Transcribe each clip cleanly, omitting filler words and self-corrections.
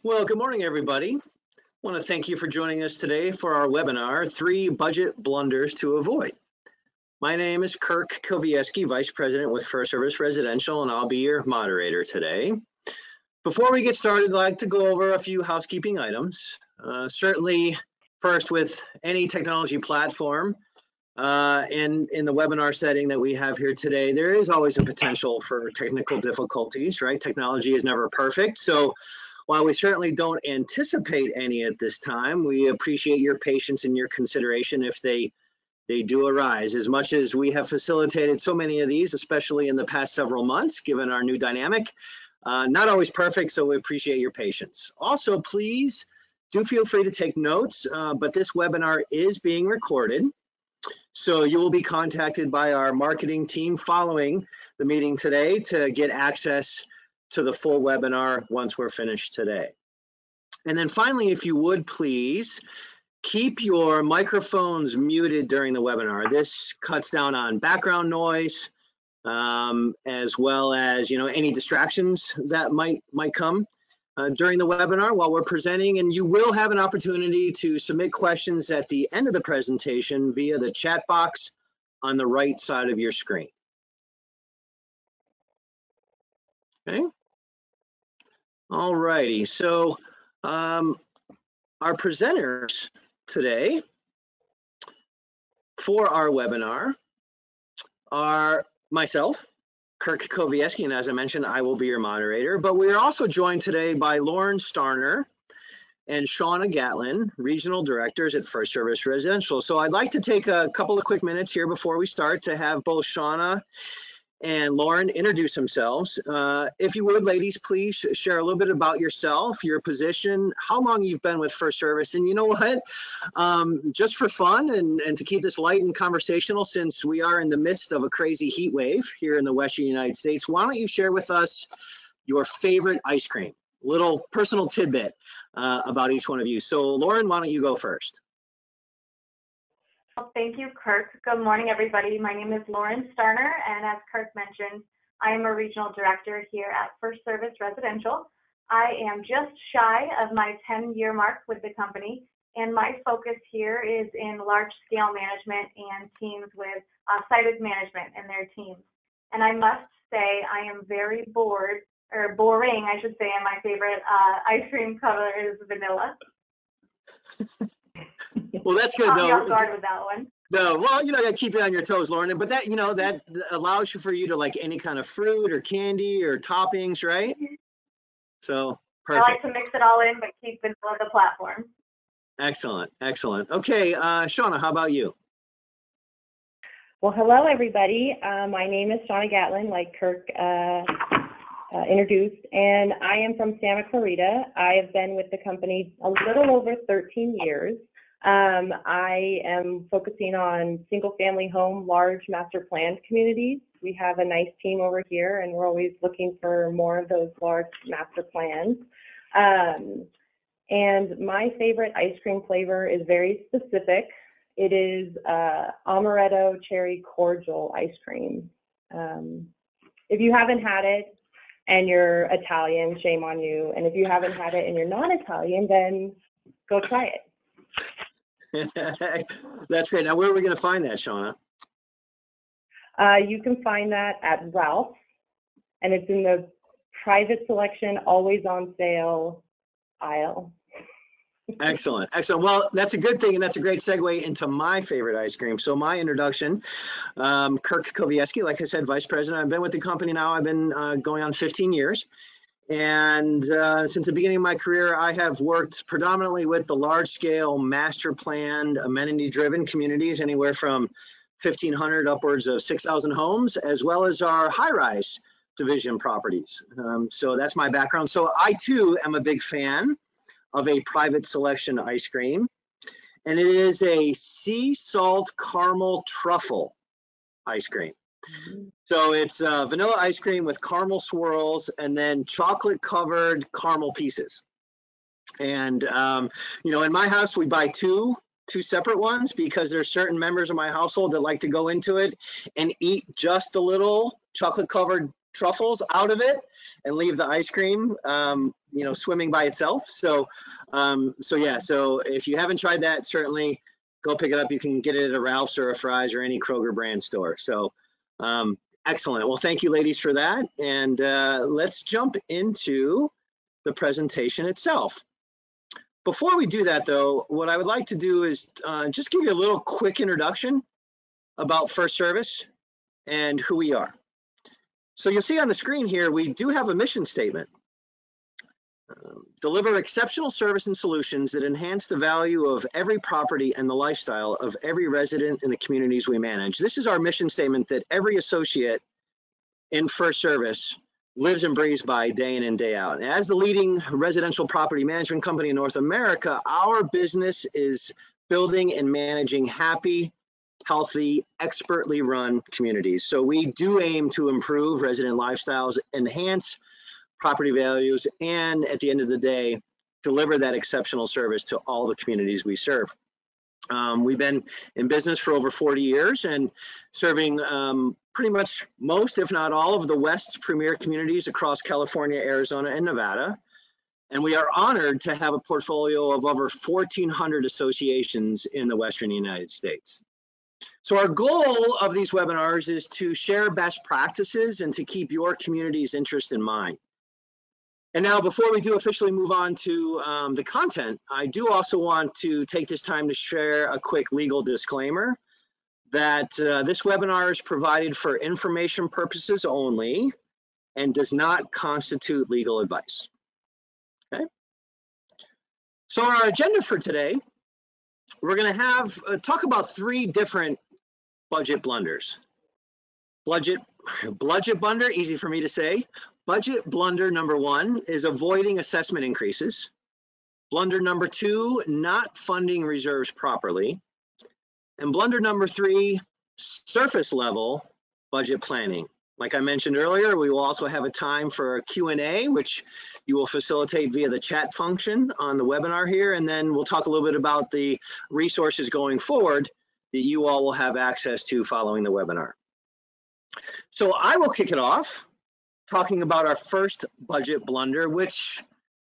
Well, good morning, everybody. I want to thank you for joining us today for our webinar, 3 Budget Blunders to Avoid. My name is Kirk Kovieski, Vice President with First Service Residential, and I'll be your moderator today. Before we get started, I'd like to go over a few housekeeping items. Certainly, first, with any technology platform, in the webinar setting that we have here today, there is always a potential for technical difficulties, right? Technology is never perfect. So while we certainly don't anticipate any at this time, we appreciate your patience and your consideration if they do arise. As much as we have facilitated so many of these, especially in the past several months, given our new dynamic, not always perfect, so we appreciate your patience. Also, please do feel free to take notes, but this webinar is being recorded. So you will be contacted by our marketing team following the meeting today to get access to the full webinar once we're finished today. And then finally, if you would please, keep your microphones muted during the webinar. This cuts down on background noise, as well as any distractions that might come during the webinar while we're presenting. And you will have an opportunity to submit questions at the end of the presentation via the chat box on the right side of your screen. Okay. All righty. So our presenters today for our webinar are myself, Kirk Kovieski, and as I mentioned, I will be your moderator. But we are also joined today by Lauren Starner and Shauna Gatlin, Regional Directors at First Service Residential. So I'd like to take a couple of quick minutes here before we start to have both Shauna and Lauren introduce themselves. If you would, ladies, please share a little bit about yourself, your position, how long you've been with First Service, and you know what, just for fun and to keep this light and conversational, since we are in the midst of a crazy heat wave here in the Western United States, why don't you share with us your favorite ice cream? A little personal tidbit about each one of you. So Lauren, why don't you go first? Well, thank you, Kirk. Good morning, everybody. My name is Lauren Starner, and as Kirk mentioned, I am a regional director here at First Service Residential. I am just shy of my 10-year mark with the company, and my focus here is in large-scale management and teams with sited management and their teams. And I must say I am very boring, I should say, and my favorite ice cream color is vanilla. Well, that's good. Caught me off guard with that one. No, well, you gotta keep it on your toes, Lauren. But that, that allows you for you to like any kind of fruit or candy or toppings, right? So perfect. I like to mix it all in, but keep vanilla the platform. Excellent, excellent. Okay, Shauna, how about you? Well, hello, everybody. My name is Shauna Gatlin, like Kirk introduced, and I am from Santa Clarita. I have been with the company a little over 13 years. I am focusing on single-family home, large master planned communities. We have a nice team over here, and we're always looking for more of those large master plans. And my favorite ice cream flavor is very specific. It is amaretto cherry cordial ice cream. If you haven't had it, and you're Italian, shame on you. And if you haven't had it and you're not Italian, then go try it. That's great. Now, where are we going to find that, Shauna? You can find that at Ralph's, and it's in the private selection, always on sale aisle. Excellent, excellent. Well, that's a good thing, and that's a great segue into my favorite ice cream. So my introduction, Kirk Kovieski, like I said, Vice President. I've been with the company now. I've been going on 15 years. And since the beginning of my career, I have worked predominantly with the large-scale master planned, amenity-driven communities, anywhere from 1,500 upwards of 6,000 homes, as well as our high-rise division properties. So that's my background. So I, too, am a big fan of a private selection ice cream, and it is a sea salt caramel truffle ice cream. So it's vanilla ice cream with caramel swirls and then chocolate covered caramel pieces. And in my house we buy two separate ones because there's certain members of my household that like to go into it and eat just a little chocolate covered truffles out of it and leave the ice cream, swimming by itself. So yeah, so if you haven't tried that, certainly go pick it up. You can get it at a Ralph's or a Fry's or any Kroger brand store. So excellent. Well, thank you, ladies, for that. And let's jump into the presentation itself. Before we do that, though, what I would like to do is just give you a little quick introduction about First Service and who we are. So you'll see on the screen here, we do have a mission statement. Deliver exceptional service and solutions that enhance the value of every property and the lifestyle of every resident in the communities we manage. This is our mission statement that every associate in First Service lives and breathes by day in and day out. And as the leading residential property management company in North America, our business is building and managing happy, healthy, expertly run communities. So we do aim to improve resident lifestyles, enhance property values, and at the end of the day, deliver that exceptional service to all the communities we serve. We've been in business for over 40 years and serving pretty much most, if not all, of the West's premier communities across California, Arizona, and Nevada. And we are honored to have a portfolio of over 1,400 associations in the Western United States. So our goal of these webinars is to share best practices and to keep your community's interest in mind. And now, before we do officially move on to the content, I do also want to take this time to share a quick legal disclaimer that this webinar is provided for information purposes only and does not constitute legal advice. Okay. So our agenda for today, we're going to have talk about 3 different budget blunders. Budget blunder, easy for me to say. Budget blunder number 1 is avoiding assessment increases. Blunder number 2, not funding reserves properly. And blunder number 3, surface level budget planning. Like I mentioned earlier, we will also have a time for a Q&A, which you will facilitate via the chat function on the webinar here. And then we'll talk a little bit about the resources going forward that you all will have access to following the webinar. So I will kick it off talking about our first budget blunder, which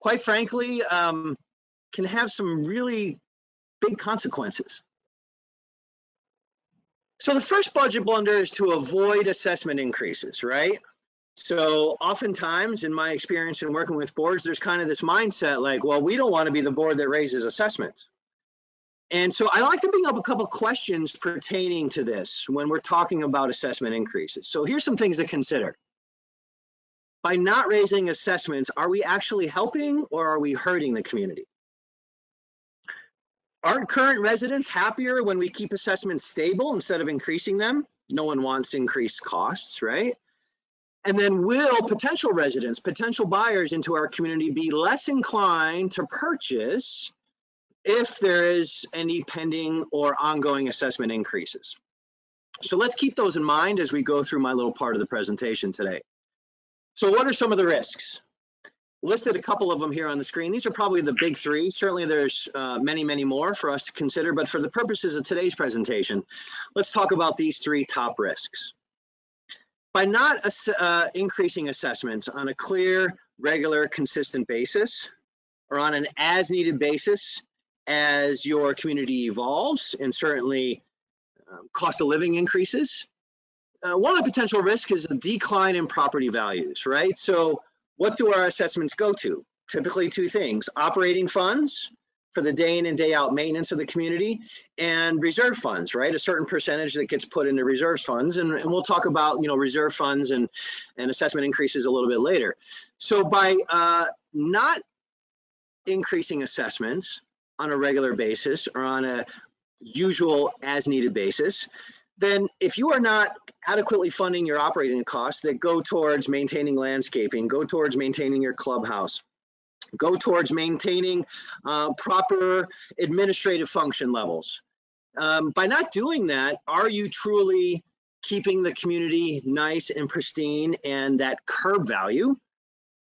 quite frankly can have some really big consequences. So the first budget blunder is to avoid assessment increases, right? So oftentimes in my experience in working with boards, there's kind of this mindset like, well, we don't want to be the board that raises assessments. And so I like to bring up a couple of questions pertaining to this when we're talking about assessment increases. So here's some things to consider. By not raising assessments, are we actually helping or are we hurting the community? Aren't current residents happier when we keep assessments stable instead of increasing them? No one wants increased costs, right? And then will potential residents, potential buyers into our community be less inclined to purchase if there is any pending or ongoing assessment increases? So let's keep those in mind as we go through my little part of the presentation today. So what are some of the risks? Listed a couple of them here on the screen. These are probably the big 3. Certainly there's many, many more for us to consider, but for the purposes of today's presentation, let's talk about these 3 top risks. By not increasing assessments on a clear, regular, consistent basis, or on an as-needed basis as your community evolves, and certainly cost of living increases, one of the potential risks is a decline in property values, right? So what do our assessments go to? Typically 2 things: operating funds for the day in and day out maintenance of the community, and reserve funds, right? A certain percentage that gets put into reserve funds. And we'll talk about, reserve funds and assessment increases a little bit later. So by not increasing assessments on a regular basis or on a usual as needed basis, then if you are not adequately funding your operating costs that go towards maintaining landscaping, go towards maintaining your clubhouse, go towards maintaining proper administrative function levels, by not doing that, are you truly keeping the community nice and pristine, and that curb value,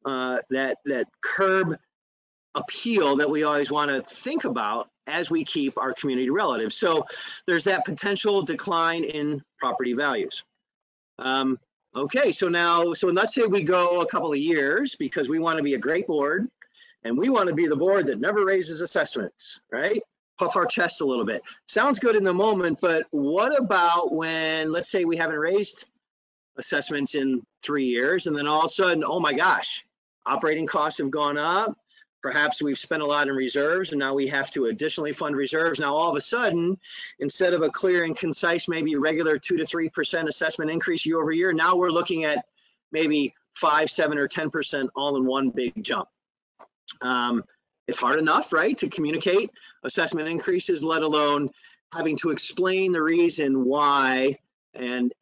that curb appeal that we always want to think about as we keep our community relative? So there's that potential decline in property values. Okay, so let's say we go a couple of years because we want to be a great board and we want to be the board that never raises assessments, right? Puff our chest a little bit. Sounds good in the moment, but what about when, let's say we haven't raised assessments in 3 years and then all of a sudden, oh my gosh, operating costs have gone up. Perhaps we've spent a lot in reserves and now we have to additionally fund reserves. Now, all of a sudden, instead of a clear and concise, maybe regular 2 to 3% assessment increase year over year, now we're looking at maybe 5, 7, or 10% all in one big jump. It's hard enough, right, to communicate assessment increases, let alone having to explain the reason why and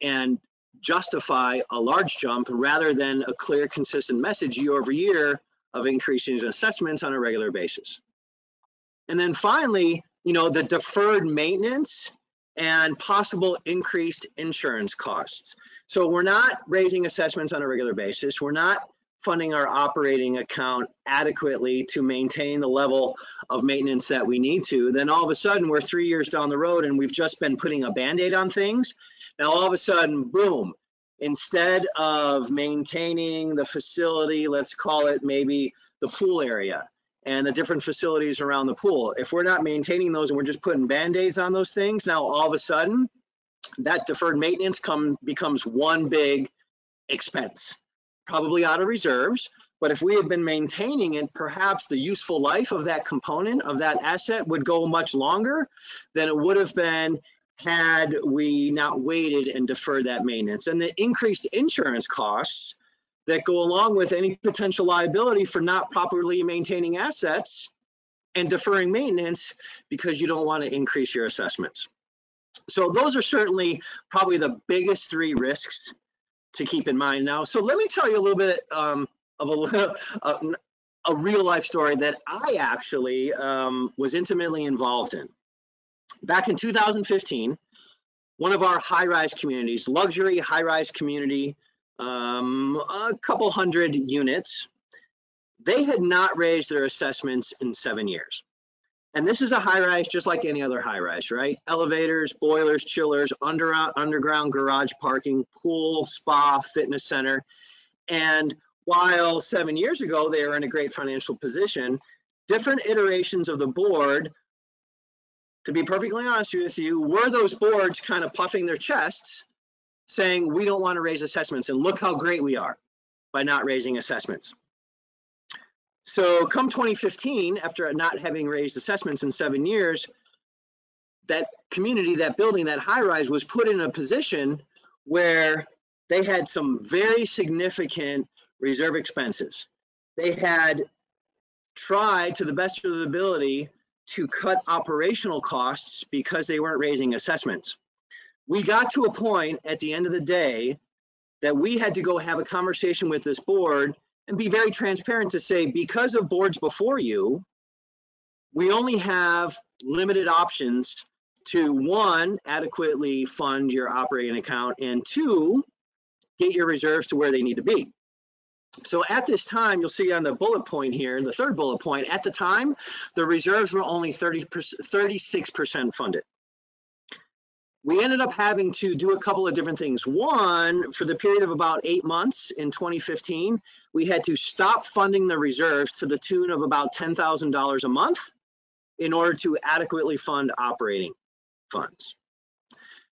justify a large jump rather than a clear, consistent message year over year of increasing assessments on a regular basis. And then finally, the deferred maintenance and possible increased insurance costs. So we're not raising assessments on a regular basis. We're not funding our operating account adequately to maintain the level of maintenance that we need to. Then all of a sudden we're 3 years down the road and we've just been putting a Band-Aid on things. Now all of a sudden, boom, instead of maintaining the facility, let's call it maybe the pool area and the different facilities around the pool, if we're not maintaining those and we're just putting Band-Aids on those things, now all of a sudden that deferred maintenance becomes one big expense, probably out of reserves. But if we had been maintaining it, perhaps the useful life of that component of that asset would go much longer than it would have been had we not waited and deferred that maintenance. And the increased insurance costs that go along with any potential liability for not properly maintaining assets and deferring maintenance because you don't want to increase your assessments. So those are certainly probably the biggest 3 risks to keep in mind now. So let me tell you a little bit of a real life story that I actually was intimately involved in. Back in 2015, one of our high-rise communities, luxury high-rise community, a couple hundred units, they had not raised their assessments in 7 years. And this is a high-rise just like any other high-rise, right? Elevators, boilers, chillers, underground garage parking, pool, spa, fitness center. And while 7 years ago they were in a great financial position, different iterations of the board, to be perfectly honest with you, were those boards kind of puffing their chests saying, we don't want to raise assessments and look how great we are by not raising assessments. So come 2015, after not having raised assessments in 7 years, that community, that building, that high rise was put in a position where they had some very significant reserve expenses. They had tried to the best of their ability to cut operational costs because they weren't raising assessments. We got to a point at the end of the day that we had to go have a conversation with this board and be very transparent to say, because of boards before you, we only have limited options to, 1, adequately fund your operating account, and 2, get your reserves to where they need to be. So at this time, you'll see on the bullet point here, the 3rd bullet point, at the time, the reserves were only 36% funded. We ended up having to do a couple of different things. 1, for the period of about 8 months in 2015, we had to stop funding the reserves to the tune of about $10,000 a month in order to adequately fund operating funds.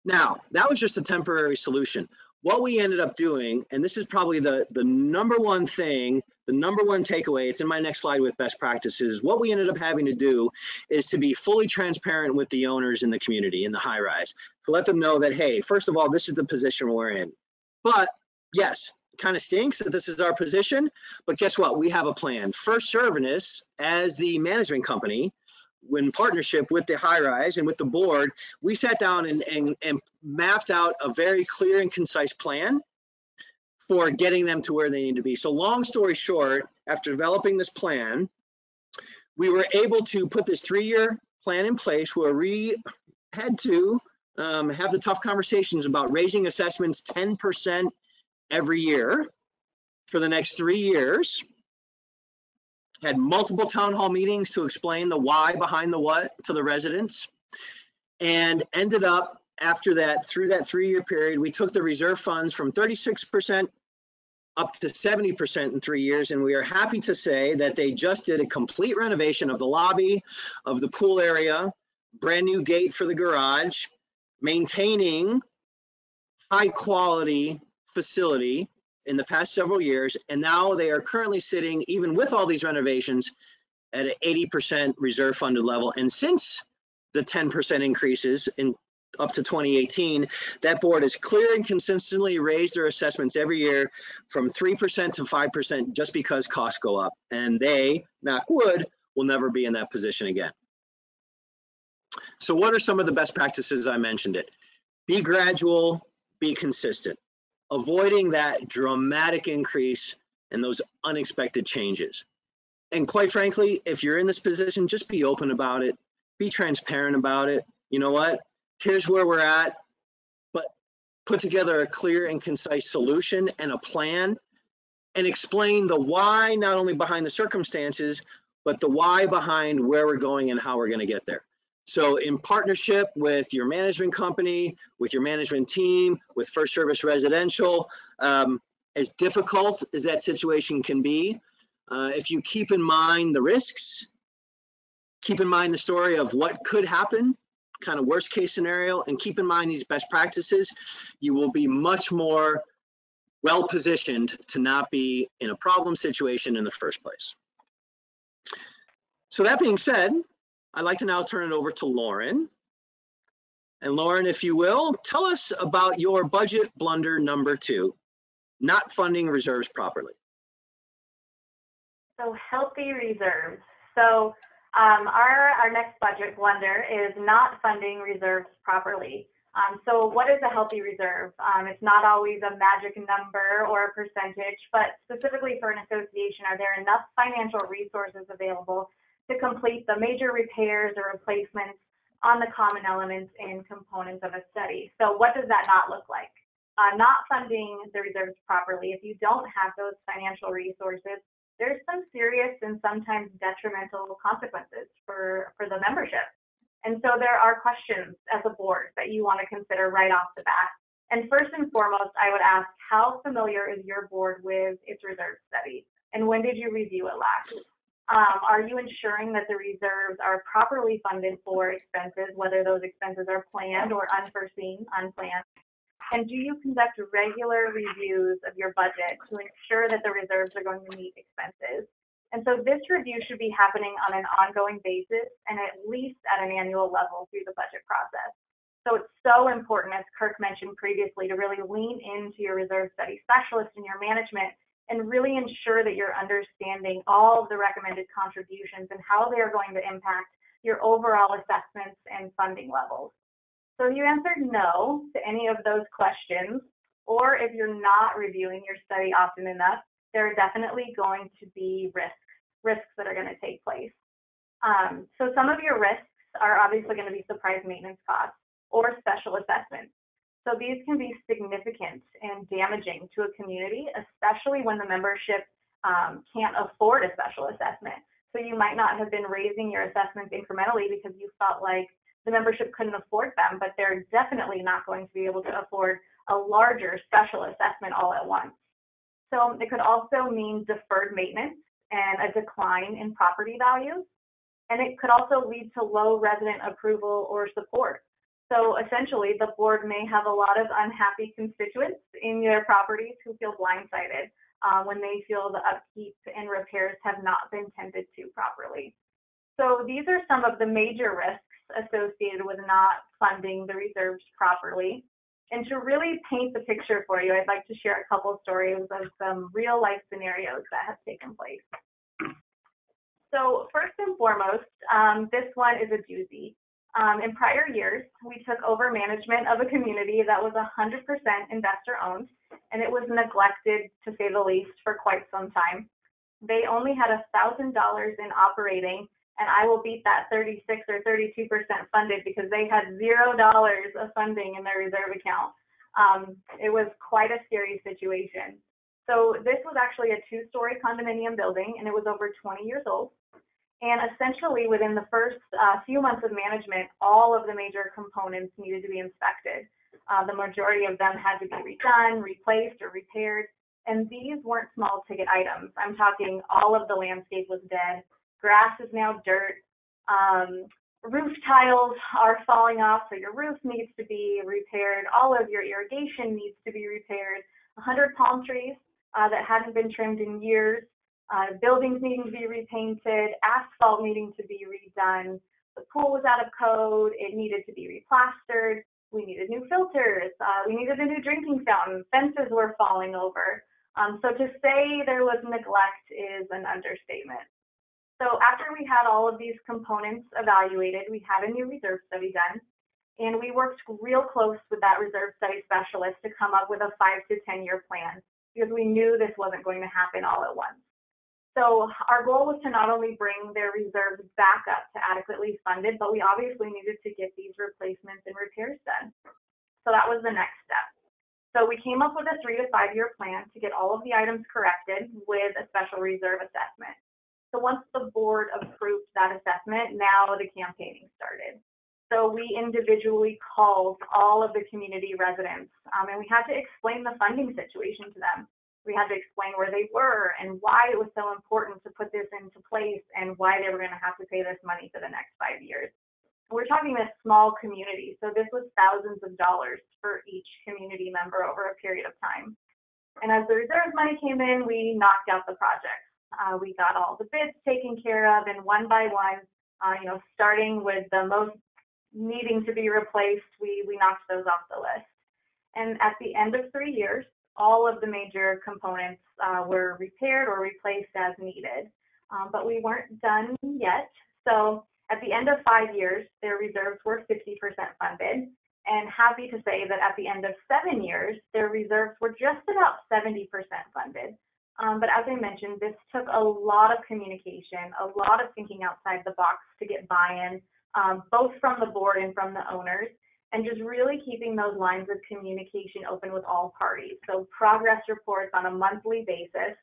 Now, that was just a temporary solution. What we ended up doing, and this is probably the number one thing, the number one takeaway, it's in my next slide with best practices, what we ended up having to do is to be fully transparent with the owners in the community, in the high rise, to let them know that, hey, first of all, this is the position we're in. But yes, it kind of stinks that this is our position, but guess what? We have a plan. First Service, as the management company, in partnership with the high rise and with the board, we sat down and mapped out a very clear and concise plan for getting them to where they need to be. So long story short, after developing this plan, we were able to put this 3-year plan in place where we had to have the tough conversations about raising assessments 10% every year for the next 3 years. Had multiple town hall meetings to explain the why behind the what to the residents, and ended up after that, through that 3-year period, we took the reserve funds from 36% up to 70% in 3 years. And we are happy to say that they just did a complete renovation of the lobby, of the pool area, brand new gate for the garage, maintaining high quality facility in the past several years. And now they are currently sitting, even with all these renovations, at an 80% reserve funded level. And since the 10% increases in up to 2018, that board has clear and consistently raised their assessments every year from 3% to 5% just because costs go up. And they, knock wood, will never be in that position again. So what are some of the best practices? I mentioned it. Be gradual, be consistent, avoiding that dramatic increase and those unexpected changes. And quite frankly, if you're in this position, just be open about it, be transparent about it. You know what? Here's where we're at, but put together a clear and concise solution and a plan, and explain the why, not only behind the circumstances, but the why behind where we're going and how we're going to get there. So in partnership with your management company, with your management team, with First Service Residential, as difficult as that situation can be, if you keep in mind the risks, keep in mind the story of what could happen, kind of worst case scenario, and keep in mind these best practices, you will be much more well positioned to not be in a problem situation in the first place. So that being said, I'd like to now turn it over to Lauren. And Lauren, if you will, tell us about your budget blunder number 2, not funding reserves properly. So healthy reserves. So our next budget blunder is not funding reserves properly. So what is a healthy reserve? It's not always a magic number or a percentage, but specifically for an association, are there enough financial resources available to complete the major repairs or replacements on the common elements and components of a study? So what does that not look like? Not funding the reserves properly. If you don't have those financial resources, there's some serious and sometimes detrimental consequences for the membership. And so there are questions as a board that you want to consider right off the bat. And first and foremost, I would ask, how familiar is your board with its reserve study? And when did you review it last? Are you ensuring that the reserves are properly funded for expenses, whether those expenses are planned or unforeseen, unplanned? And do you conduct regular reviews of your budget to ensure that the reserves are going to meet expenses? And so this review should be happening on an ongoing basis and at least at an annual level through the budget process. So it's so important, as Kirk mentioned previously, to really lean into your reserve study specialist and your management and really ensure that you're understanding all of the recommended contributions and how they are going to impact your overall assessments and funding levels. So if you answered no to any of those questions, or if you're not reviewing your study often enough, there are definitely going to be risks that are going to take place. So some of your risks are obviously going to be surprise maintenance costs or special assessments. So these can be significant and damaging to a community, especially when the membership can't afford a special assessment. So you might not have been raising your assessments incrementally because you felt like the membership couldn't afford them, but they're definitely not going to be able to afford a larger special assessment all at once. So it could also mean deferred maintenance and a decline in property values. And it could also lead to low resident approval or support. So essentially, the board may have a lot of unhappy constituents in their properties who feel blindsided when they feel the upkeep and repairs have not been tended to properly. So these are some of the major risks associated with not funding the reserves properly. And to really paint the picture for you, I'd like to share a couple of stories of some real life scenarios that have taken place. So first and foremost, this one is a doozy. In prior years, we took over management of a community that was 100% investor owned, and it was neglected, to say the least, for quite some time. They only had $1,000 in operating, and I will beat that 36 or 32% funded because they had $0 of funding in their reserve account. It was quite a scary situation. So this was actually a 2-story condominium building, and it was over 20 years old. And essentially, within the first few months of management, all of the major components needed to be inspected. The majority of them had to be redone, replaced, or repaired. And these weren't small ticket items. I'm talking all of the landscape was dead. Grass is now dirt. Roof tiles are falling off, so your roof needs to be repaired. All of your irrigation needs to be repaired. 100 palm trees that hadn't been trimmed in years. Buildings needing to be repainted, asphalt needing to be redone. The pool was out of code. It needed to be replastered. We needed new filters. We needed a new drinking fountain. Fences were falling over. So to say there was neglect is an understatement. So after we had all of these components evaluated, we had a new reserve study done, and we worked real close with that reserve study specialist to come up with a 5 to 10 year plan, because we knew this wasn't going to happen all at once. So our goal was to not only bring their reserves back up to adequately funded, but we obviously needed to get these replacements and repairs done. So that was the next step. So we came up with a 3 to 5 year plan to get all of the items corrected with a special reserve assessment. So once the board approved that assessment, now the campaigning started. So we individually called all of the community residents, and we had to explain the funding situation to them. We had to explain where they were and why it was so important to put this into place and why they were going to have to pay this money for the next 5 years. We're talking a small community, so this was thousands of dollars for each community member over a period of time. And as the reserve money came in, we knocked out the project. We got all the bids taken care of, and one by one, starting with the most needing to be replaced, we knocked those off the list. And at the end of 3 years, all of the major components were repaired or replaced as needed. But we weren't done yet. So at the end of 5 years, their reserves were 50% funded. And happy to say that at the end of 7 years, their reserves were just about 70% funded. But as I mentioned, this took a lot of communication, a lot of thinking outside the box to get buy-in, both from the board and from the owners, and just really keeping those lines of communication open with all parties. So progress reports on a monthly basis.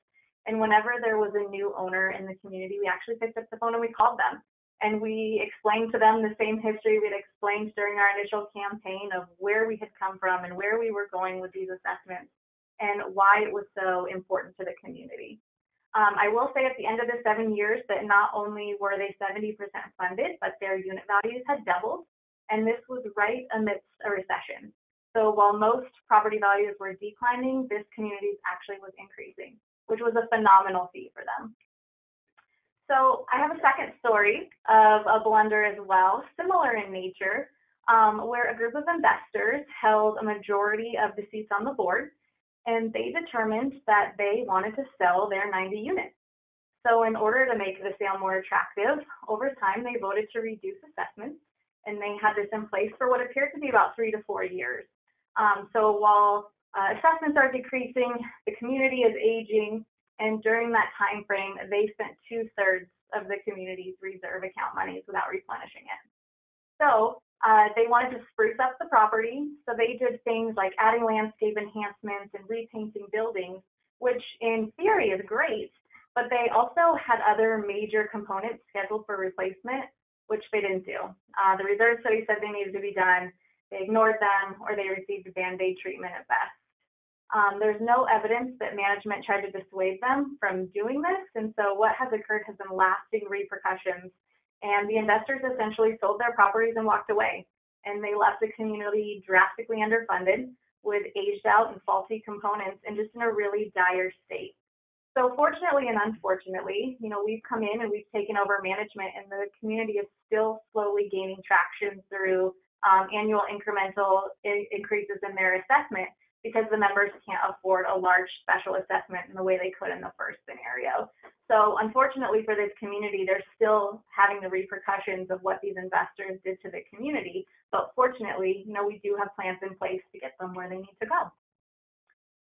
And whenever there was a new owner in the community, we actually picked up the phone and we called them. And we explained to them the same history we'd explained during our initial campaign of where we had come from and where we were going with these assessments, and why it was so important to the community. I will say at the end of the 7 years that not only were they 70% funded, but their unit values had doubled, and this was right amidst a recession. So while most property values were declining, this community actually was increasing, which was a phenomenal feat for them. So I have a second story of a blunder as well, similar in nature, where a group of investors held a majority of the seats on the board, and they determined that they wanted to sell their 90 units. So in order to make the sale more attractive, over time they voted to reduce assessments, and they had this in place for what appeared to be about 3 to 4 years. So while assessments are decreasing, the community is aging, and during that time frame, they spent 2/3 of the community's reserve account monies without replenishing it. So they wanted to spruce up the property, so they did things like adding landscape enhancements and repainting buildings, which in theory is great, but they also had other major components scheduled for replacement, which they didn't do. The reserve study said they needed to be done, they ignored them, or they received a Band-Aid treatment at best. There's no evidence that management tried to dissuade them from doing this, and so what has occurred has been lasting repercussions. And the investors essentially sold their properties and walked away. And they left the community drastically underfunded with aged out and faulty components and just in a really dire state. So fortunately and unfortunately, we've come in and we've taken over management, and the community is still slowly gaining traction through annual incremental increases in their assessment, because the members can't afford a large special assessment in the way they could in the first scenario. So unfortunately for this community, they're still having the repercussions of what these investors did to the community. But fortunately, we do have plans in place to get them where they need to go.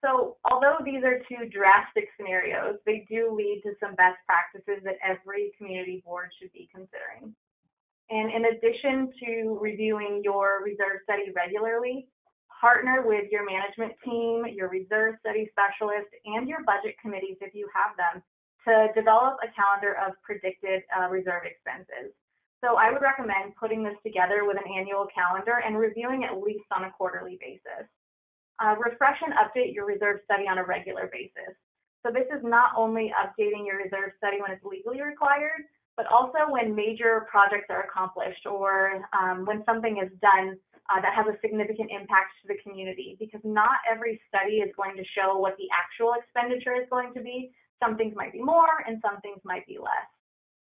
So although these are two drastic scenarios, they do lead to some best practices that every community board should be considering. And in addition to reviewing your reserve study regularly, partner with your management team, your reserve study specialist, and your budget committees if you have them to develop a calendar of predicted reserve expenses. So I would recommend putting this together with an annual calendar and reviewing at least on a quarterly basis. Refresh and update your reserve study on a regular basis. So this is not only updating your reserve study when it's legally required, but also when major projects are accomplished or when something is done that has a significant impact to the community, because not every study is going to show what the actual expenditure is going to be. Some things might be more and some things might be less.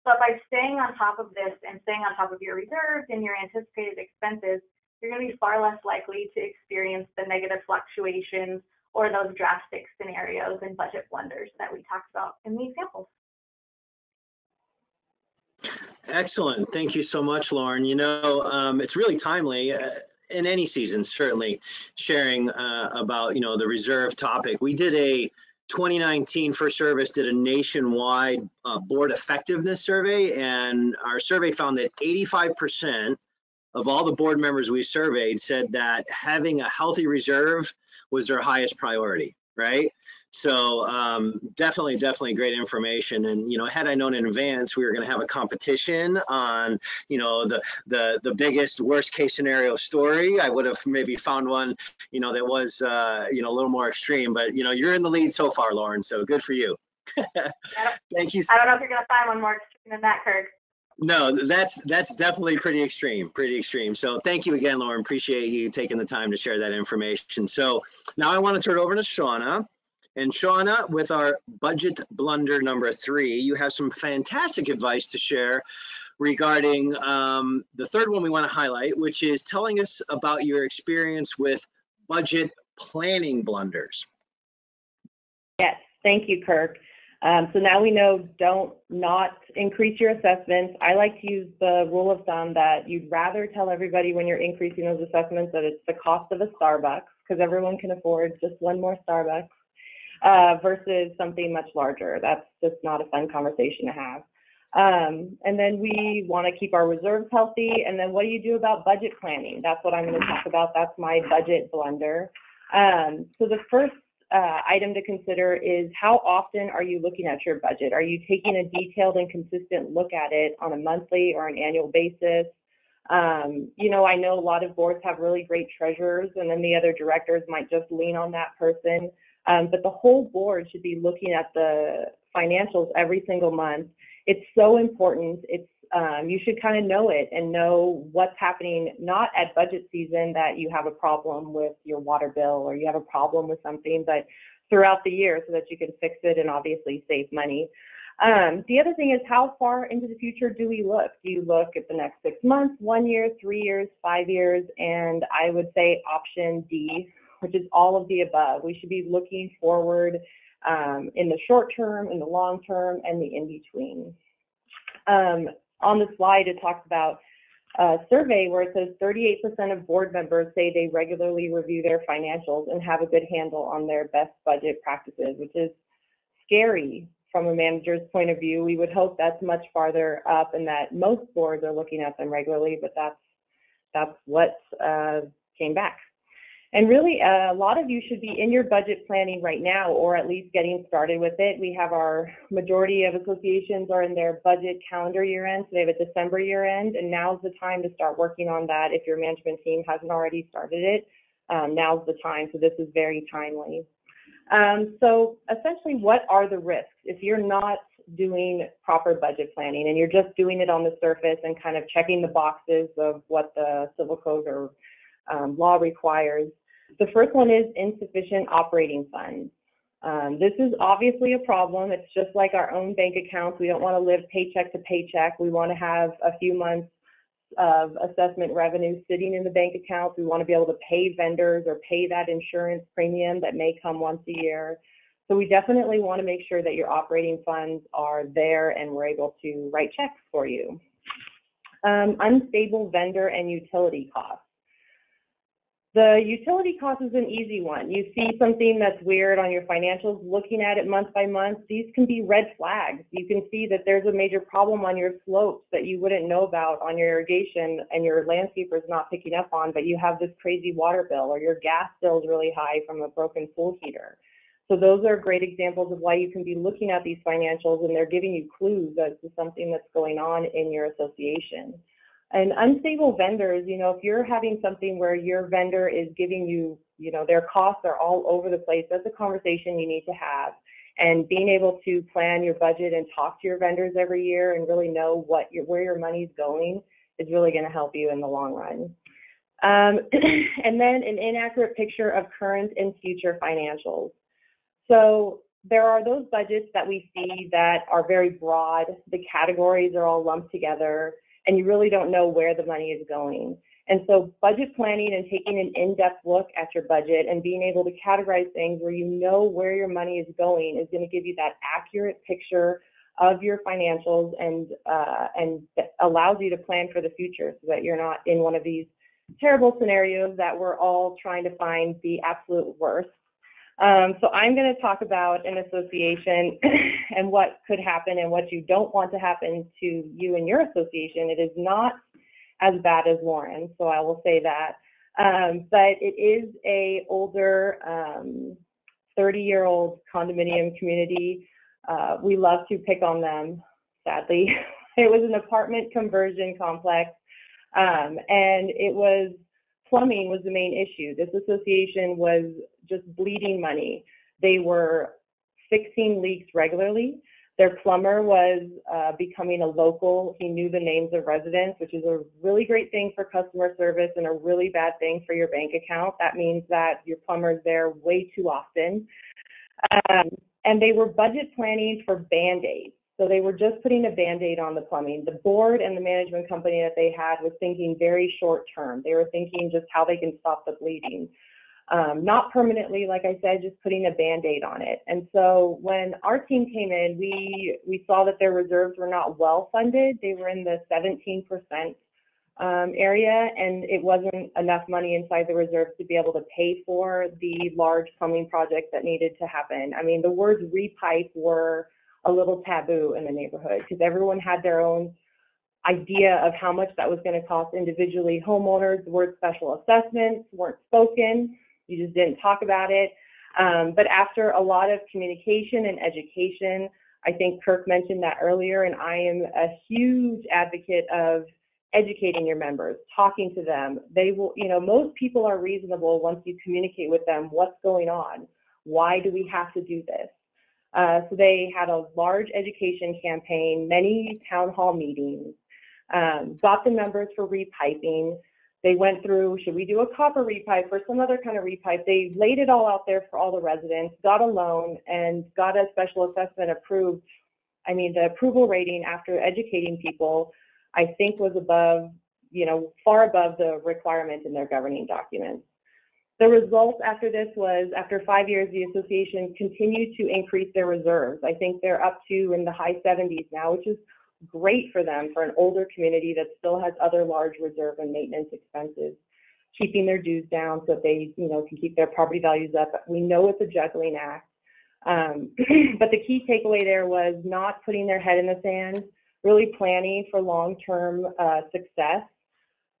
But by staying on top of this and staying on top of your reserves and your anticipated expenses, you're going to be far less likely to experience the negative fluctuations or those drastic scenarios and budget blunders that we talked about in the examples. Excellent. Thank you so much, Lauren. You know, it's really timely in any season, certainly sharing about, you know, the reserve topic. We did a 2019 First Service did a nationwide board effectiveness survey, and our survey found that 85% of all the board members we surveyed said that having a healthy reserve was their highest priority, right? So definitely great information. And, you know, had I known in advance we were going to have a competition on, you know, the biggest worst case scenario story, I would have maybe found one, you know, that was, you know, a little more extreme. But, you know, you're in the lead so far, Lauren, so good for you. Thank you. I don't know if you're going to find one more extreme than that, Kirk. No, that's definitely pretty extreme. So thank you again, Lauren. Appreciate you taking the time to share that information. So now I want to turn it over to Shauna. And Shauna, with our budget blunder number 3, you have some fantastic advice to share regarding the third one we want to highlight, which is telling us about your experience with budget planning blunders. Yes, thank you, Kirk. So now we know don't not increase your assessments. I like to use the rule of thumb that you'd rather tell everybody when you're increasing those assessments that it's the cost of a Starbucks, because everyone can afford just one more Starbucks, versus something much larger. That's just not a fun conversation to have. And then we want to keep our reserves healthy. And then what do you do about budget planning? That's what I'm going to talk about. That's my budget blunder. So the first item to consider is how often are you looking at your budget? Are you taking a detailed and consistent look at it on a monthly or an annual basis? You know, I know a lot of boards have really great treasurers, and then the other directors might just lean on that person. But the whole board should be looking at the financials every single month. It's so important. It's you should kind of know it and know what's happening, not at budget season that you have a problem with your water bill or you have a problem with something, but throughout the year so that you can fix it and obviously save money. The other thing is, how far into the future do we look? Do you look at the next 6 months, 1 year, 3 years, 5 years? And I would say option D, which is all of the above. We should be looking forward in the short term, in the long term, and the in-between. On the slide, it talks about a survey where it says 38% of board members say they regularly review their financials and have a good handle on their best budget practices, which is scary from a manager's point of view. We would hope that's much farther up and that most boards are looking at them regularly, but that's what came back. And really, a lot of you should be in your budget planning right now, or at least getting started with it. We have our majority of associations are in their budget calendar year end, so they have a December year end, and now's the time to start working on that. If your management team hasn't already started it, now's the time. So this is very timely. So essentially, what are the risks if you're not doing proper budget planning and you're just doing it on the surface and kind of checking the boxes of what the civil code or law requires? The first one is insufficient operating funds. This is obviously a problem. It's just like our own bank accounts. We don't want to live paycheck to paycheck. We want to have a few months of assessment revenue sitting in the bank accounts. We want to be able to pay vendors or pay that insurance premium that may come once a year. So we definitely want to make sure that your operating funds are there and we're able to write checks for you. Unstable vendor and utility costs. The utility cost is an easy one. You see something that's weird on your financials, looking at it month by month, these can be red flags. You can see that there's a major problem on your slopes that you wouldn't know about on your irrigation and your landscaper is not picking up on, but you have this crazy water bill or your gas bill is really high from a broken pool heater. So those are great examples of why you can be looking at these financials and they're giving you clues as to something that's going on in your association. And unstable vendors, if you're having something where your vendor is giving you, their costs are all over the place, that's a conversation you need to have. And being able to plan your budget and talk to your vendors every year and really know where your money's going is really going to help you in the long run. And then an inaccurate picture of current and future financials. So there are those budgets that we see that are very broad. The categories are all lumped together, and you really don't know where the money is going. And so budget planning and taking an in-depth look at your budget and being able to categorize things where you know where your money is going is going to give you that accurate picture of your financials and allows you to plan for the future so that you're not in one of these terrible scenarios that we're all trying to find the absolute worst. So I'm going to talk about an association and what could happen and what you don't want to happen to you and your association. It is not as bad as Lauren, so I will say that. But it is a older 30-year-old condominium community. We love to pick on them, sadly. It was an apartment conversion complex, and plumbing was the main issue. This association was just bleeding money. They were fixing leaks regularly. Their plumber was becoming a local. He knew the names of residents, which is a really great thing for customer service and a really bad thing for your bank account. That means that your plumber's there way too often. And they were budget planning for Band-Aids. So they were just putting a Band-Aid on the plumbing. The board and the management company that they had was thinking very short term. They were thinking just how they can stop the bleeding. Not permanently, like I said, just putting a Band-Aid on it. And so when our team came in, we saw that their reserves were not well funded. They were in the 17% area, and it wasn't enough money inside the reserves to be able to pay for the large plumbing projects that needed to happen. I mean, the words repipe were a little taboo in the neighborhood because everyone had their own idea of how much that was going to cost individually. Homeowners, the word special assessments weren't spoken. You just didn't talk about it. But after a lot of communication and education, I think Kirk mentioned that earlier, and I am a huge advocate of educating your members, talking to them. They will, most people are reasonable once you communicate with them what's going on. Why do we have to do this? So they had a large education campaign, many town hall meetings, got the members for repiping. They went through, should we do a copper repipe or some other kind of repipe? They laid it all out there for all the residents, got a loan, and got a special assessment approved. I mean, the approval rating after educating people, I think was above, far above the requirement in their governing documents. The result after this was, after 5 years, the association continued to increase their reserves. I think they're up to in the high 70s now, which is great for them, for an older community that still has other large reserve and maintenance expenses, keeping their dues down so that they, can keep their property values up. We know it's a juggling act. But the key takeaway there was not putting their head in the sand, really planning for long-term success,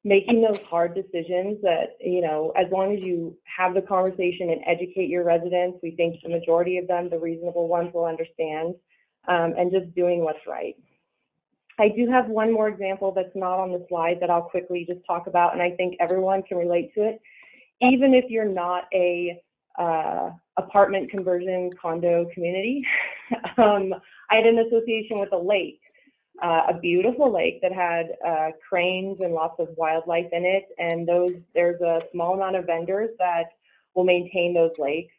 making those hard decisions that, as long as you have the conversation and educate your residents, we think the majority of them, the reasonable ones, will understand, and just doing what's right. I do have one more example that's not on the slide that I'll quickly just talk about, and I think everyone can relate to it. Even if you're not a apartment conversion condo community, I had an association with a lake. A beautiful lake that had cranes and lots of wildlife in it, and there's a small amount of vendors that will maintain those lakes.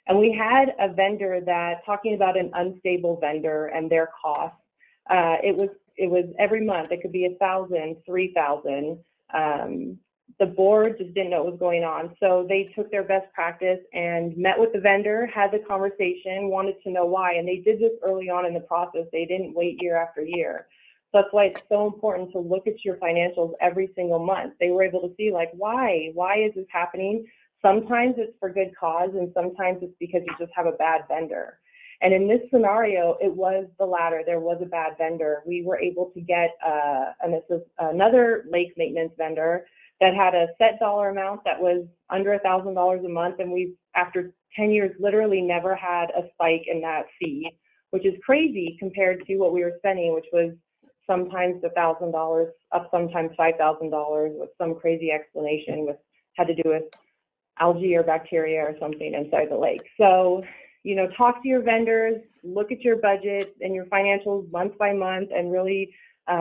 And we had a vendor that, talking about an unstable vendor and their costs, it was every month. It could be $1,000, $3,000. The board just didn't know what was going on, so they took their best practice and met with the vendor, had the conversation, wanted to know why, and they did this early on in the process. They didn't wait year after year. So that's why it's so important to look at your financials every single month. They were able to see, like, why is this happening? Sometimes it's for good cause, and sometimes it's because you just have a bad vendor. And in this scenario, it was the latter. There was a bad vendor. We were able to get another lake maintenance vendor that had a set dollar amount that was under $1,000 a month, and we've, after 10 years, literally never had a spike in that fee, which is crazy compared to what we were spending, which was sometimes $1,000 up, sometimes $5,000, with some crazy explanation had to do with algae or bacteria or something inside the lake. So, you know, talk to your vendors, look at your budget and your financials month by month, and really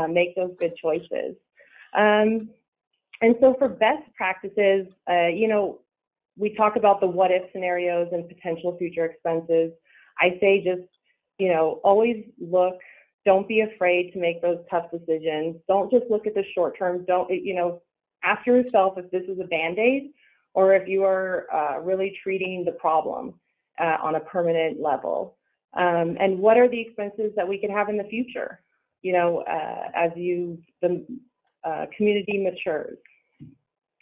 make those good choices. And so for best practices, you know, we talk about the what if scenarios and potential future expenses. I say just, you know, always look, don't be afraid to make those tough decisions. Don't just look at the short term. Don't, you know, ask yourself if this is a Band-Aid or if you are really treating the problem on a permanent level. And what are the expenses that we could have in the future, you know, as the community matures.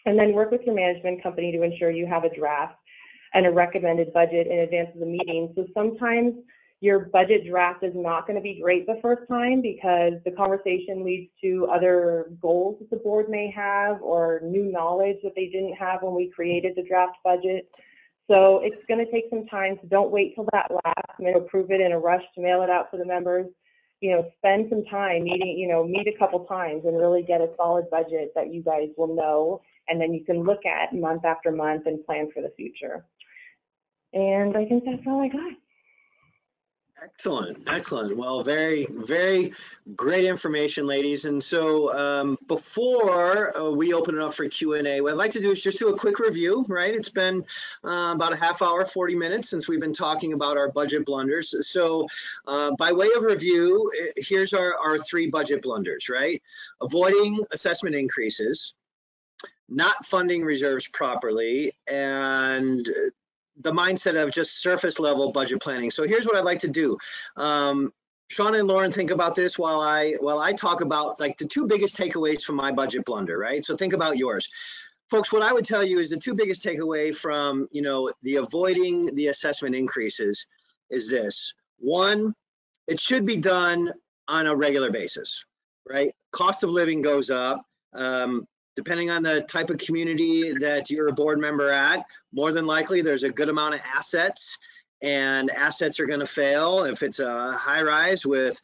And then work with your management company to ensure you have a draft and a recommended budget in advance of the meeting. So sometimes your budget draft is not going to be great the first time because the conversation leads to other goals that the board may have or new knowledge that they didn't have when we created the draft budget. So it's going to take some time, so don't wait till that last minute, approve it in a rush to mail it out to the members. You know, spend some time meeting, you know, meet a couple times and really get a solid budget that you guys will know, and then you can look at month after month and plan for the future. And I think that's all I got. Excellent, excellent. Well, very, very great information, ladies. And so before we open it up for Q&A, what I'd like to do is just do a quick review, right? It's been about a half hour, 40 minutes since we've been talking about our budget blunders. So by way of review, here's our three budget blunders, right? Avoiding assessment increases, not funding reserves properly, and the mindset of just surface level budget planning. So here's what I'd like to do. Shauna and Lauren, think about this while I talk about like the two biggest takeaways from my budget blunder, right? So think about yours. Folks, what I would tell you is the two biggest takeaway from, you know, the avoiding the assessment increases is this. One, it should be done on a regular basis, right? Cost of living goes up. Depending on the type of community that you're a board member at, more than likely there's a good amount of assets, and assets are going to fail. If it's a high rise with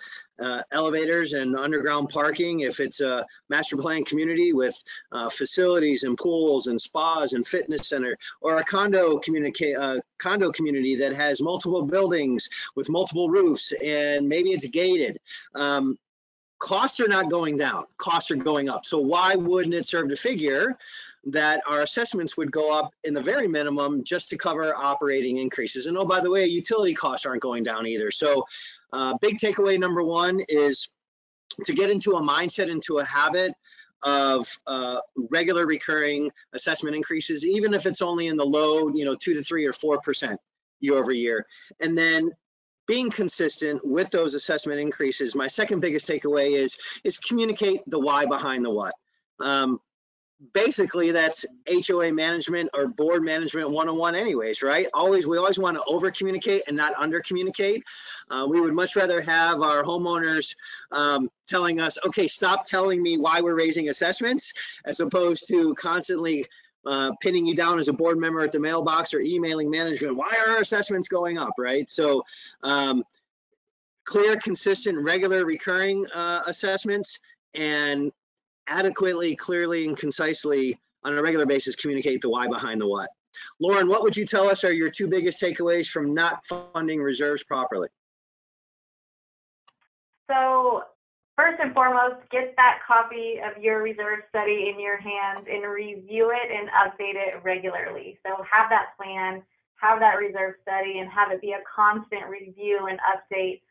elevators and underground parking, if it's a master plan community with facilities and pools and spas and fitness center, or a condo community that has multiple buildings with multiple roofs and maybe it's gated. Costs are not going down, costs are going up. So why wouldn't it serve to figure that our assessments would go up in the very minimum just to cover operating increases? And oh, by the way, utility costs aren't going down either. So big takeaway number one is to get into a mindset, into a habit of regular recurring assessment increases, even if it's only in the low, 2 to 3 or 4% year over year. And then being consistent with those assessment increases. My second biggest takeaway is communicate the why behind the what. Basically, that's HOA management or board management 101 anyways, right? We always want to over communicate and not under communicate. We would much rather have our homeowners telling us, okay, stop telling me why we're raising assessments, as opposed to constantly pinning you down as a board member at the mailbox or emailing management, why are our assessments going up, right? So clear, consistent, regular, recurring assessments, and adequately, clearly, and concisely on a regular basis communicate the why behind the what. Lauren, what would you tell us are your two biggest takeaways from not funding reserves properly? So first and foremost, get that copy of your reserve study in your hands and review it and update it regularly. So have that plan, have that reserve study, and have it be a constant review and update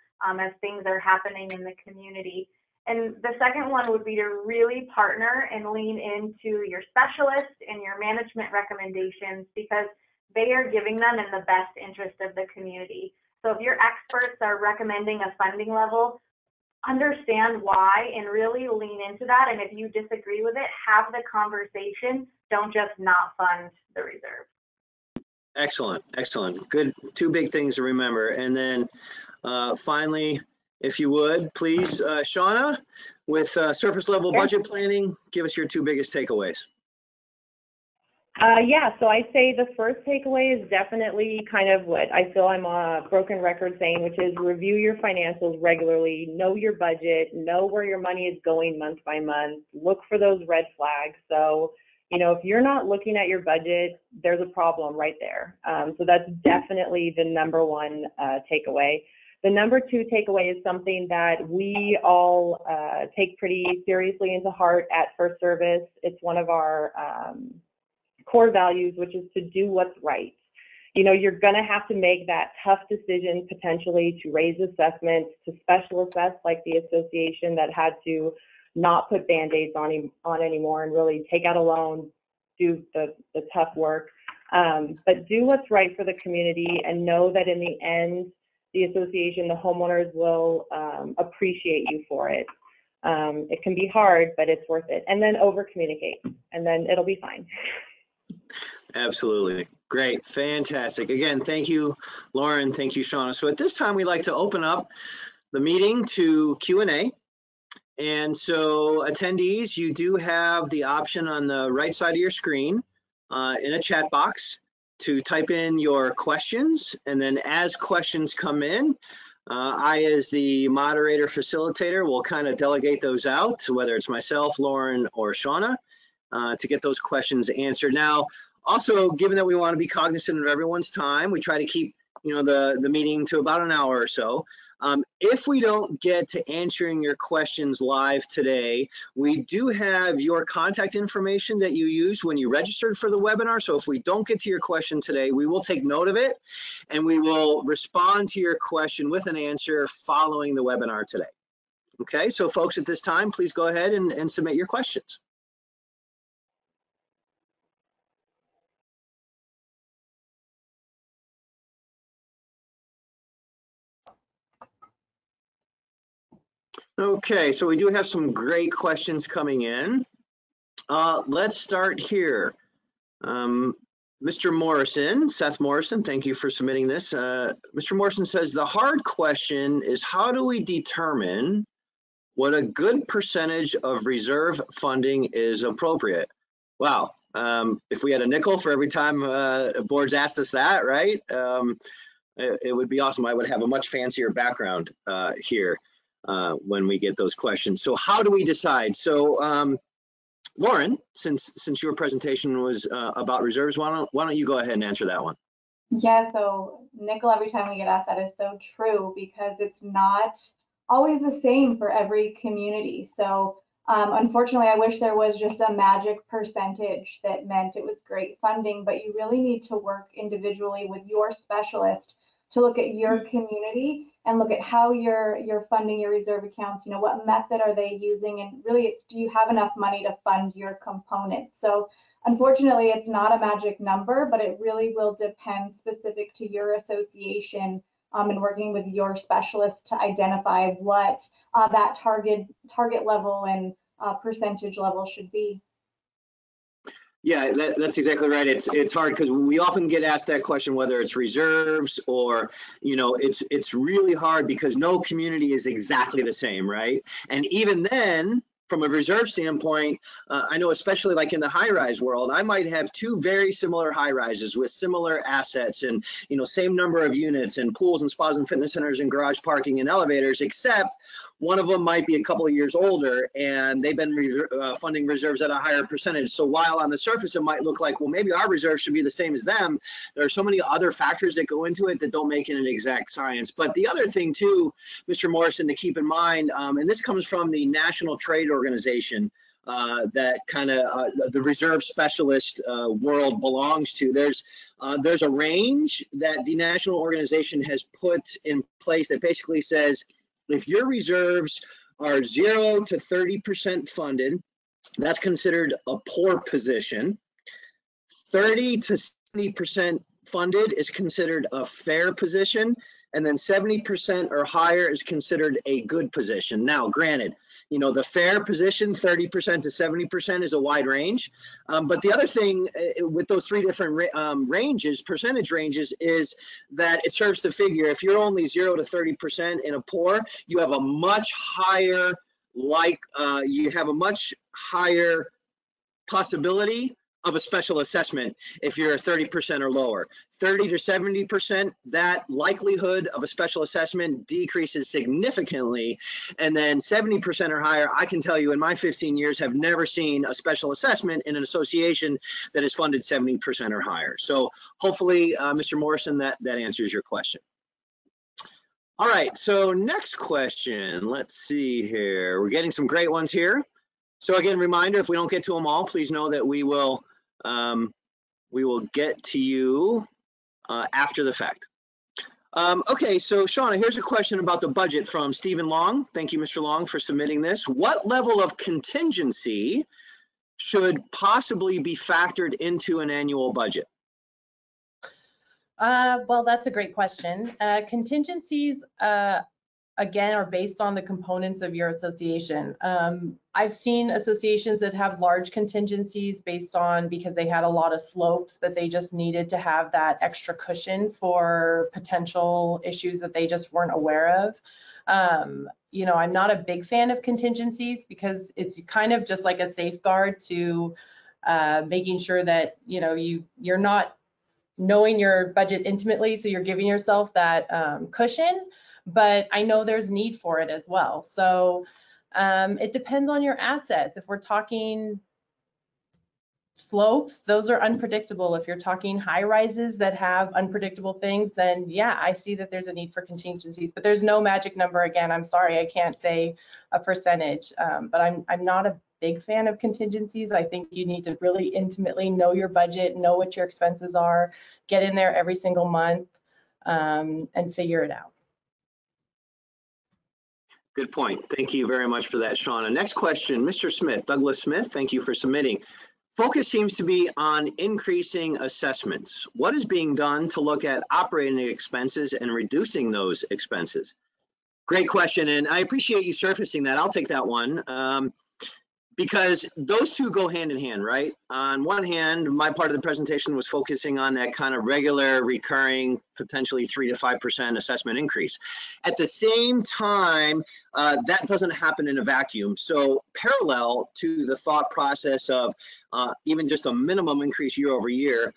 as things are happening in the community. And the second one would be to really partner and lean into your specialists and your management recommendations, because they are giving them in the best interest of the community. So if your experts are recommending a funding level, understand why and really lean into that. And if you disagree with it, have the conversation. Don't just not fund the reserve. Excellent, excellent. Good, two big things to remember. And then finally, if you would, please, Shauna, with surface level budget planning, give us your two biggest takeaways. Yeah, so I'd say the first takeaway is definitely kind of what I feel I'm a broken record saying, which is review your financials regularly, know your budget, know where your money is going month by month, look for those red flags. So, if you're not looking at your budget, there's a problem right there. So that's definitely the number one takeaway. The number two takeaway is something that we all take pretty seriously into heart at First Service. It's one of our core values, which is to do what's right. You're going to have to make that tough decision potentially to raise assessments, to special assess like the association that had to not put Band-Aids on anymore and really take out a loan, do the tough work. But do what's right for the community and know that in the end, the association, the homeowners will appreciate you for it. It can be hard, but it's worth it. And then over communicate, and then it'll be fine. Absolutely. Great. Fantastic. Again, thank you, Lauren. Thank you, Shauna. So at this time, we'd like to open up the meeting to Q&A. And so attendees, you do have the option on the right side of your screen in a chat box to type in your questions. And then as questions come in, I, as the moderator facilitator, will kind of delegate those out to whether it's myself, Lauren, or Shauna to get those questions answered. Now, also, given that we want to be cognizant of everyone's time, we try to keep the meeting to about an hour or so. If we don't get to answering your questions live today, we do have your contact information that you used when you registered for the webinar. So if we don't get to your question today, we will take note of it and we will respond to your question with an answer following the webinar today. Okay, so folks, at this time, please go ahead and submit your questions. Okay, so we do have some great questions coming in. Let's start here. Mr. Morrison, Seth Morrison, thank you for submitting this. Mr. Morrison says, the hard question is how do we determine what a good percentage of reserve funding is appropriate? Wow, if we had a nickel for every time boards asked us that, right? It would be awesome. I would have a much fancier background here. When we get those questions. So how do we decide? So Lauren, since your presentation was about reserves, why don't you go ahead and answer that one? Yeah, so nickel, every time we get asked that is so true because it's not always the same for every community. So unfortunately, I wish there was just a magic percentage that meant it was great funding, but you really need to work individually with your specialist to look at your community and look at how you're funding your reserve accounts. What method are they using, and really it's, do you have enough money to fund your component? So unfortunately, it's not a magic number, but it really will depend specific to your association and working with your specialist to identify what that target level and percentage level should be. Yeah, that's exactly right. It's hard because we often get asked that question, whether it's reserves or, it's really hard because no community is exactly the same, right? And even then, from a reserve standpoint, I know especially like in the high-rise world, I might have two very similar high-rises with similar assets and, same number of units and pools and spas and fitness centers and garage parking and elevators, except one of them might be a couple of years older and they've been funding reserves at a higher percentage. So while on the surface it might look like, well, maybe our reserves should be the same as them, there are so many other factors that go into it that don't make it an exact science. But the other thing too, Mr. Morrison, to keep in mind, and this comes from the National Trade Organization that kind of the reserve specialist world belongs to. There's a range that the national organization has put in place that basically says if your reserves are 0 to 30% funded, that's considered a poor position. 30 to 70% funded is considered a fair position, and then 70% or higher is considered a good position. Now, granted, the fair position, 30% to 70% is a wide range. But the other thing with those three different percentage ranges, is that it serves to figure if you're only 0 to 30% in a poor, you have a much higher possibility of a special assessment if you're 30% or lower. 30 to 70%, that likelihood of a special assessment decreases significantly. And then 70% or higher, I can tell you in my 15 years have never seen a special assessment in an association that is funded 70% or higher. So hopefully, Mr. Morrison, that answers your question. All right, so next question. Let's see here. We're getting some great ones here. So again, reminder, if we don't get to them all, please know that we will get to you after the fact. Okay, so Shauna, here's a question about the budget from Stephen Long. Thank you, Mr. Long, for submitting this. What level of contingency should possibly be factored into an annual budget? Well, that's a great question. Contingencies, again, are based on the components of your association. I've seen associations that have large contingencies based on because they had a lot of slopes that they just needed to have that extra cushion for potential issues that they just weren't aware of. You know, I'm not a big fan of contingencies because it's kind of just like a safeguard to making sure that, you know, you're not knowing your budget intimately, so you're giving yourself that cushion, but I know there's need for it as well. So it depends on your assets. If we're talking slopes, those are unpredictable. If you're talking high rises that have unpredictable things, then yeah, I see that there's a need for contingencies, but there's no magic number. Again, I'm sorry, I can't say a percentage, but I'm not a big fan of contingencies. I think you need to really intimately know your budget, know what your expenses are, get in there every single month, and figure it out. Good point. Thank you very much for that, Shauna. Next question, Mr. Smith, Douglas Smith, thank you for submitting. Focus seems to be on increasing assessments. What is being done to look at operating expenses and reducing those expenses? Great question, and I appreciate you surfacing that. I'll take that one. Because those two go hand in hand, right? On one hand, my part of the presentation was focusing on that kind of regular, recurring, potentially 3 to 5% assessment increase. At the same time, that doesn't happen in a vacuum. So parallel to the thought process of even just a minimum increase year over year,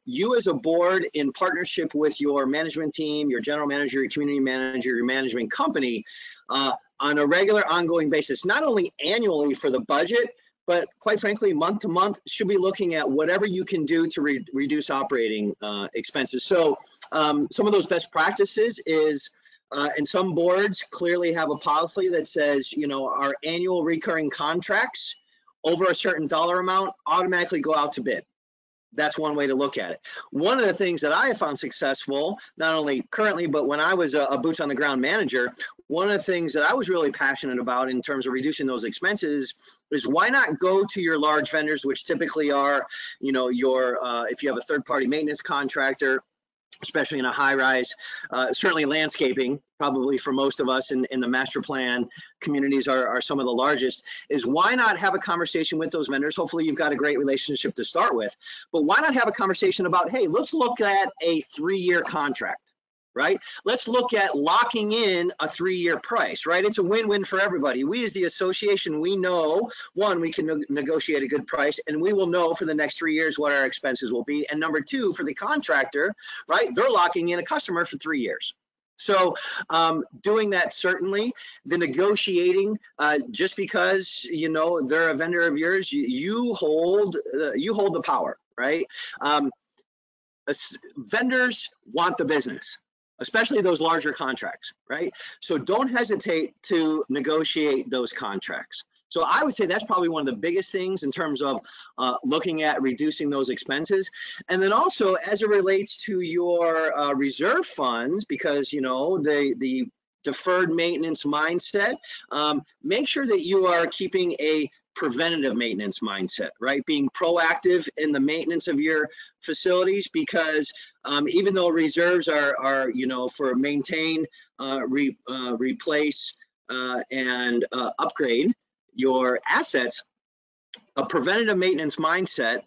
you as a board in partnership with your management team, your general manager, your community manager, your management company, on a regular ongoing basis, not only annually for the budget, but quite frankly, month to month, should be looking at whatever you can do to reduce operating expenses. So some of those best practices is, and some boards clearly have a policy that says, you know, our annual recurring contracts over a certain dollar amount automatically go out to bid. That's one way to look at it. One of the things that I have found successful, not only currently, but when I was a boots on the ground manager, one of the things that I was really passionate about in terms of reducing those expenses is why not go to your large vendors, which typically are, you know, your, if you have a third party maintenance contractor, especially in a high rise, certainly landscaping, probably for most of us in the master plan communities are some of the largest, is why not have a conversation with those vendors? Hopefully you've got a great relationship to start with, but why not have a conversation about, hey, let's look at a 3-year contract, right? Let's look at locking in a 3-year price, right? It's a win-win for everybody. We as the association, we know, one, we can negotiate a good price, and we will know for the next 3 years what our expenses will be. And number two, for the contractor, right, they're locking in a customer for 3 years. So doing that, certainly the negotiating, just because, you know, they're a vendor of yours, you hold the power, right? Vendors want the business, especially those larger contracts, right? So don't hesitate to negotiate those contracts. So I would say that's probably one of the biggest things in terms of looking at reducing those expenses. And then also as it relates to your reserve funds, because, you know, the deferred maintenance mindset, make sure that you are keeping a preventative maintenance mindset, right? Being proactive in the maintenance of your facilities, because even though reserves are you know, for maintain, replace, and upgrade your assets, a preventative maintenance mindset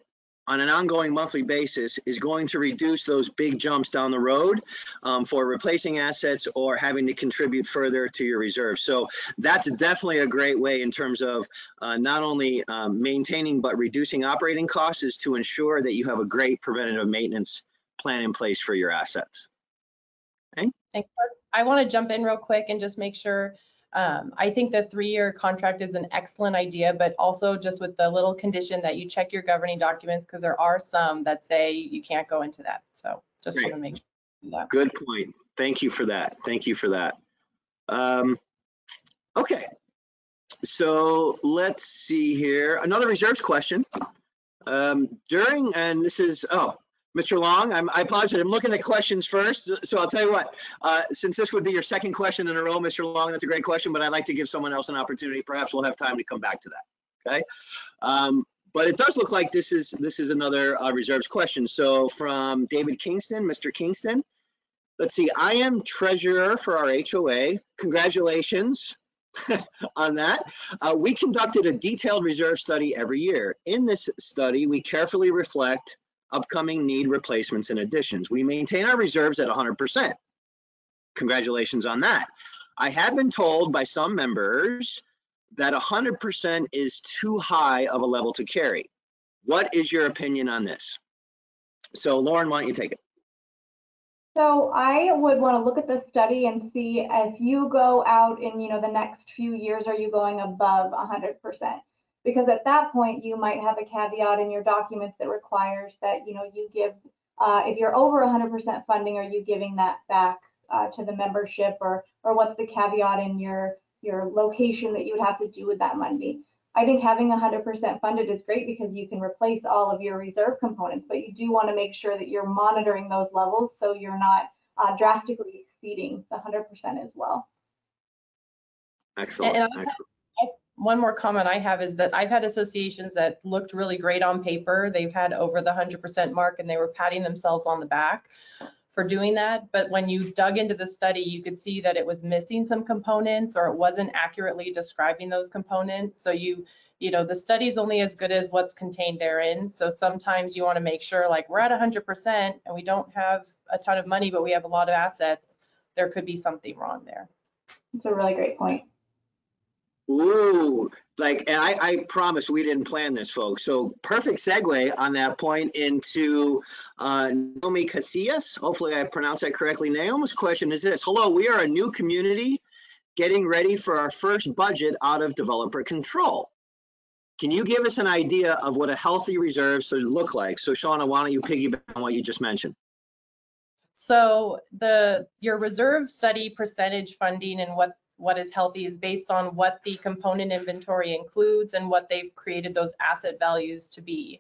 on an ongoing monthly basis is going to reduce those big jumps down the road for replacing assets or having to contribute further to your reserves. So that's definitely a great way in terms of not only maintaining but reducing operating costs, is to ensure that you have a great preventative maintenance plan in place for your assets. Okay. And I want to jump in real quick and just make sure. I think the 3-year contract is an excellent idea, but also just with the little condition that you check your governing documents, because there are some that say you can't go into that. So just want to make sure you do that. Good point. Thank you for that. Thank you for that. Okay. So let's see here. Another reserves question. And this is, Mr. Long, I apologize. I'm looking at questions first. So I'll tell you what, since this would be your second question in a row, Mr. Long, that's a great question, but I'd like to give someone else an opportunity. Perhaps we'll have time to come back to that. Okay. But it does look like this is another reserves question. So from David Kingston, Mr. Kingston, let's see. I am treasurer for our HOA. Congratulations on that. We conducted a detailed reserve study every year. In this study, we carefully reflect upcoming need replacements and additions. We maintain our reserves at 100%. Congratulations on that. I have been told by some members that 100% is too high of a level to carry. What is your opinion on this? So Lauren, why don't you take it? So I would want to look at this study and see if you go out in, the next few years, are you going above 100%? Because at that point, you might have a caveat in your documents that requires that, you give, if you're over 100% funding, are you giving that back to the membership, or what's the caveat in your location that you would have to do with that money? I think having 100% funded is great because you can replace all of your reserve components, but you do want to make sure that you're monitoring those levels so you're not drastically exceeding the 100% as well. Excellent. And one more comment I have is that I've had associations that looked really great on paper. They've had over the 100% mark and they were patting themselves on the back for doing that. But when you dug into the study, you could see that it was missing some components, or it wasn't accurately describing those components. So the study is only as good as what's contained therein. So sometimes you want to make sure, like, we're at 100% and we don't have a ton of money, but we have a lot of assets. There could be something wrong there. That's a really great point. Ooh, and I promise we didn't plan this, folks. So perfect segue on that point into Naomi Casillas. Hopefully I pronounced that correctly. Naomi's question is this: hello, we are a new community getting ready for our first budget out of developer control. Can you give us an idea of what a healthy reserve should look like? So Shauna, why don't you piggyback on what you just mentioned? So your reserve study percentage funding and what is healthy is based on what the component inventory includes and what they've created those asset values to be.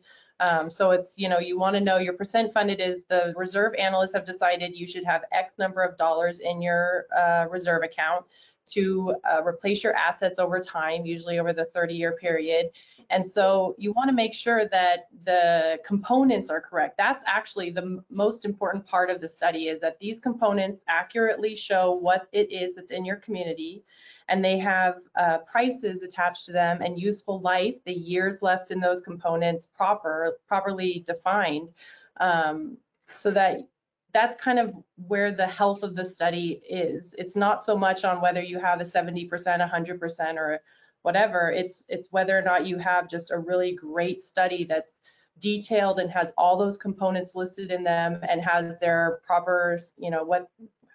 So it's, you want to know your percent funded is the reserve analysts have decided you should have X number of dollars in your reserve account to replace your assets over time, usually over the 30-year period. And so you want to make sure that the components are correct. That's actually the most important part of the study, is that these components accurately show what it is that's in your community, and they have prices attached to them and useful life, the years left in those components properly defined, so that's kind of where the health of the study is. It's not so much on whether you have a 70%, 100%, or whatever. It's whether or not you have just a really great study that's detailed and has all those components listed in them and has their proper, what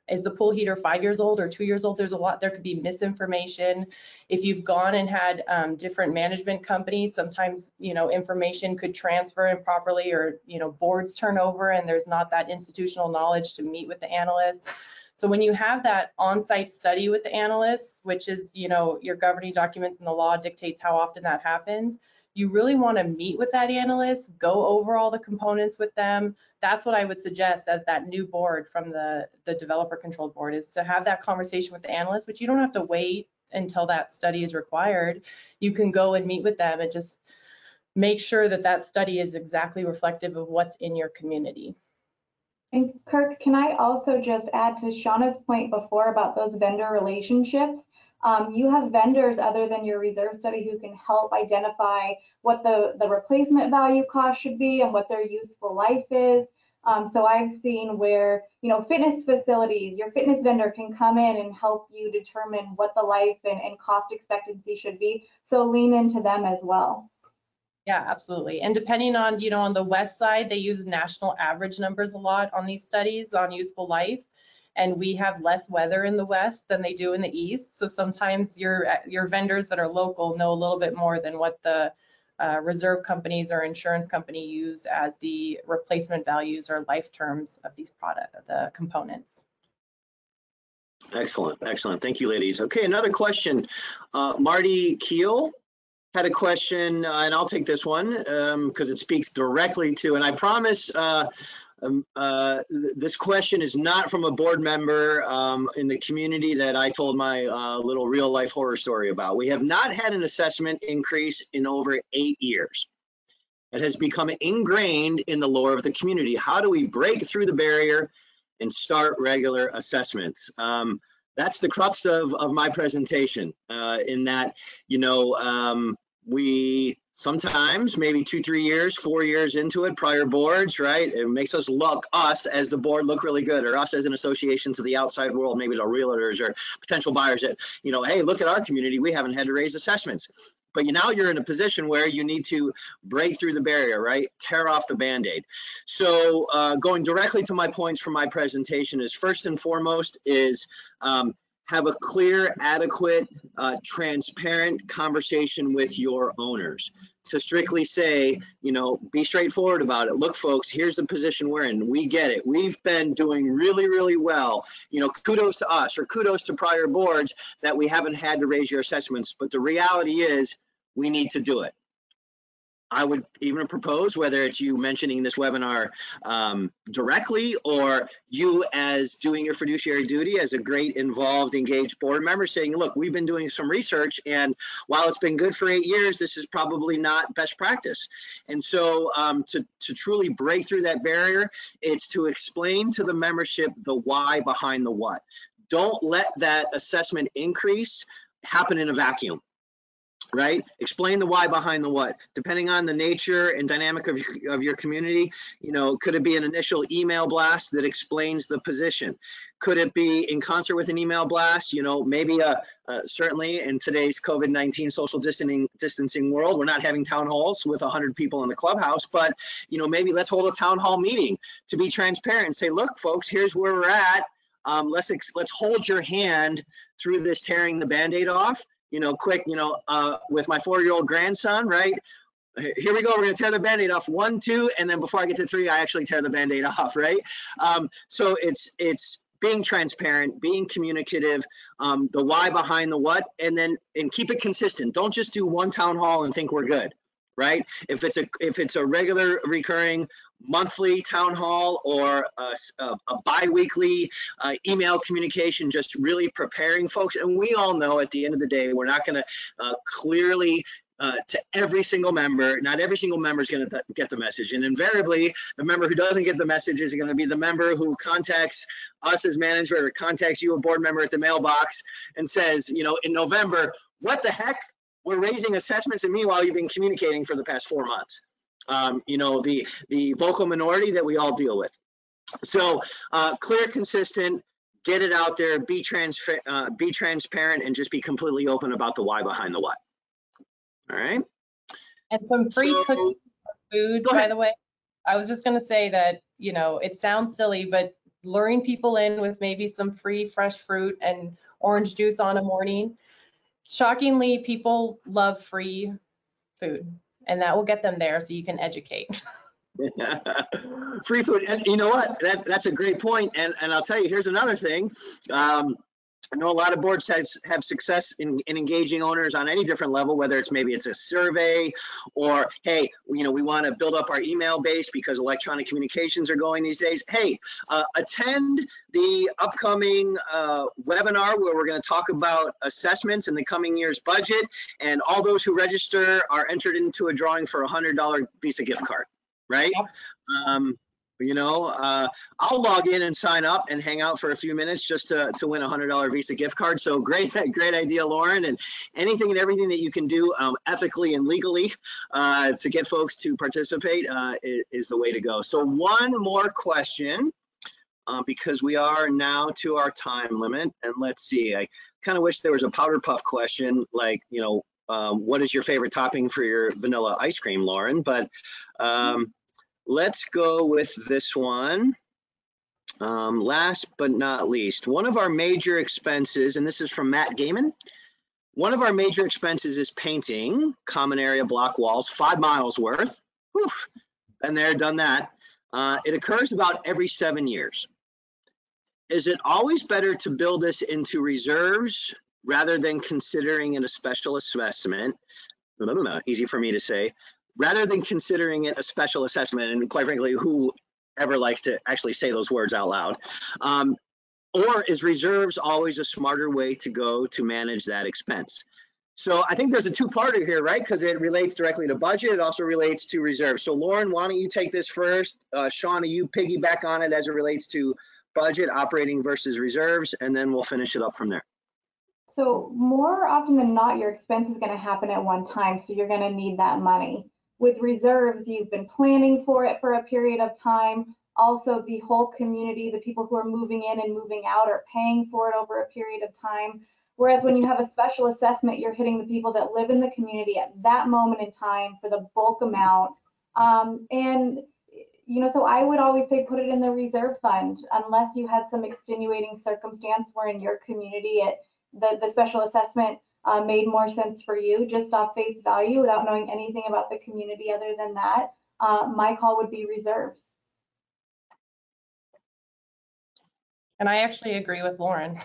is the pool heater 5 years old or 2 years old? There's a lot, there could be misinformation. If you've gone and had different management companies, sometimes, information could transfer improperly, or, boards turn over and there's not that institutional knowledge to meet with the analysts. So when you have that on-site study with the analysts, which is, your governing documents and the law dictates how often that happens, you really want to meet with that analyst, go over all the components with them. That's what I would suggest as that new board from the developer controlled board, is to have that conversation with the analyst, which you don't have to wait until that study is required. You can go and meet with them and just make sure that that study is exactly reflective of what's in your community. And Kirk, can I also just add to Shauna's point before about those vendor relationships? you have vendors other than your reserve study who can help identify what the replacement value cost should be and what their useful life is. So I've seen where, you know, fitness facilities, your fitness vendor can come in and help you determine what the life and cost expectancy should be. So lean into them as well. Yeah, absolutely. And depending on, you know, on the west side, they use national average numbers a lot on these studies on useful life. And we have less weather in the west than they do in the east. So sometimes your vendors that are local know a little bit more than what the reserve companies or insurance company use as the replacement values or life terms of these the components. Excellent, excellent. Thank you, ladies. Okay, another question. Marty Keel had a question, and I'll take this one because it speaks directly to, and I promise this question is not from a board member in the community that I told my little real life horror story about. We have not had an assessment increase in over 8 years. It has become ingrained in the lore of the community. How do we break through the barrier and start regular assessments? That's the crux of my presentation, in that, you know, we sometimes maybe 2, 3 years, 4 years into it, prior boards, right? It makes us us as the board look really good, or us as an association to the outside world, maybe to realtors or potential buyers that, you know, hey, look at our community, we haven't had to raise assessments. But now you're in a position where you need to break through the barrier, right? Tear off the Band-Aid. So going directly to my points from my presentation is, first and foremost is have a clear, adequate, transparent conversation with your owners to strictly say, you know, be straightforward about it. Look, folks, here's the position we're in. We get it. We've been doing really, really well. You know, kudos to us, or kudos to prior boards that we haven't had to raise your assessments. But the reality is we need to do it. I would even propose, whether it's you mentioning this webinar directly, or you as doing your fiduciary duty as a great, involved, engaged board member, saying, look, we've been doing some research, and while it's been good for 8 years, this is probably not best practice. And so to truly break through that barrier, it's to explain to the membership the why behind the what. Don't let that assessment increase happen in a vacuum. Right? Explain the why behind the what. Depending on the nature and dynamic of your community, you know, could it be an initial email blast that explains the position? Could it be in concert with an email blast? You know, maybe certainly in today's COVID-19 social distancing world, we're not having town halls with 100 people in the clubhouse, but, you know, maybe let's hold a town hall meeting to be transparent and say, look, folks, here's where we're at. Let's hold your hand through this tearing the Band-Aid off. You know, quick, you know, with my 4-year-old grandson, right? Here we go, we're gonna tear the Band-Aid off, 1, 2, and then before I get to 3, I actually tear the Band-Aid off, right? So it's being transparent, being communicative, the why behind the what, and keep it consistent. Don't just do one town hall and think we're good, right? If it's a regular recurring monthly town hall, or a bi-weekly email communication, just really preparing folks. And we all know at the end of the day, we're not going to clearly to every single member. Not every single member is going to get the message, and invariably the member who doesn't get the message is going to be the member who contacts us as management, or contacts you, a board member, at the mailbox and says, you know, in November, what the heck, we're raising assessments, and meanwhile you've been communicating for the past 4 months. You know, the vocal minority that we all deal with. So clear, consistent, get it out there, be transparent, and just be completely open about the why behind the what. All right. And some free cookies for food, by the way. I was just going to say that, you know, it sounds silly, but luring people in with maybe some free fresh fruit and orange juice on a morning. Shockingly, people love free food, and that will get them there, so you can educate. Free food. And you know what? That's a great point. And I'll tell you, here's another thing. I know a lot of boards have success in engaging owners on any different level, whether maybe it's a survey, or, hey, you know, we want to build up our email base because electronic communications are going these days. Hey, attend the upcoming webinar where we're going to talk about assessments in the coming year's budget, and all those who register are entered into a drawing for a $100 Visa gift card, right? You know, I'll log in and sign up and hang out for a few minutes just to win a $100 Visa gift card. So great idea, Lauren. And anything and everything that you can do ethically and legally to get folks to participate is the way to go. So one more question, because we are now to our time limit. And let's see, I kind of wish there was a powder puff question, like, you know, what is your favorite topping for your vanilla ice cream, Lauren? But let's go with this one. Last but not least, one of our major expenses, and this is from Matt Gaiman, one of our major expenses is painting common area block walls, 5 miles worth. Whew, been there, done that. It occurs about every 7 years. Is it always better to build this into reserves rather than considering it a special assessment? Easy for me to say. Rather than considering it a special assessment, and quite frankly, who ever likes to actually say those words out loud? Or is reserves always a smarter way to go to manage that expense? So I think there's a two-parter here, right? Because it relates directly to budget. It also relates to reserves. So Lauren, why don't you take this first? Shauna, you piggyback on it as it relates to budget, operating versus reserves, and then we'll finish it up from there. So more often than not, your expense is going to happen at one time, so you're going to need that money. With reserves, you've been planning for it for a period of time. Also, the whole community, the people who are moving in and moving out, are paying for it over a period of time. Whereas when you have a special assessment, you're hitting the people that live in the community at that moment in time for the bulk amount. And you know, so I would always say put it in the reserve fund, unless you had some extenuating circumstance where in your community the special assessment made more sense for you just off face value without knowing anything about the community other than that. My call would be reserves. And I actually agree with Lauren.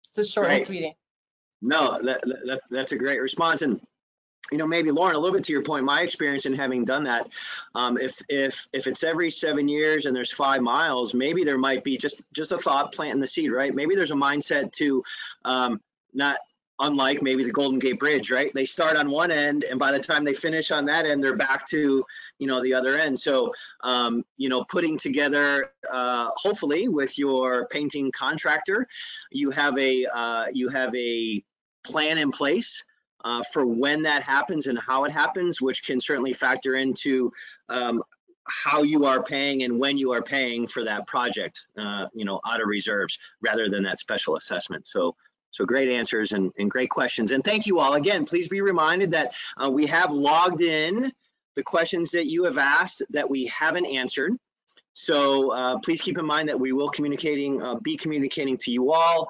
It's a short and sweet. No, that's a great response. And you know, maybe Lauren, a little bit to your point, my experience in having done that, if it's every 7 years and there's 5 miles, maybe there might be just a thought, planting the seed, right? Maybe there's a mindset to not unlike maybe the Golden Gate Bridge, right? They start on one end, and by the time they finish on that end, they're back to, you know, the other end. So, you know, putting together, hopefully with your painting contractor, you have a plan in place for when that happens and how it happens, which can certainly factor into how you are paying and when you are paying for that project, you know, out of reserves rather than that special assessment. So great answers and great questions. And thank you all. Again, please be reminded that we have logged in the questions that you have asked that we haven't answered. So please keep in mind that we will be communicating to you all,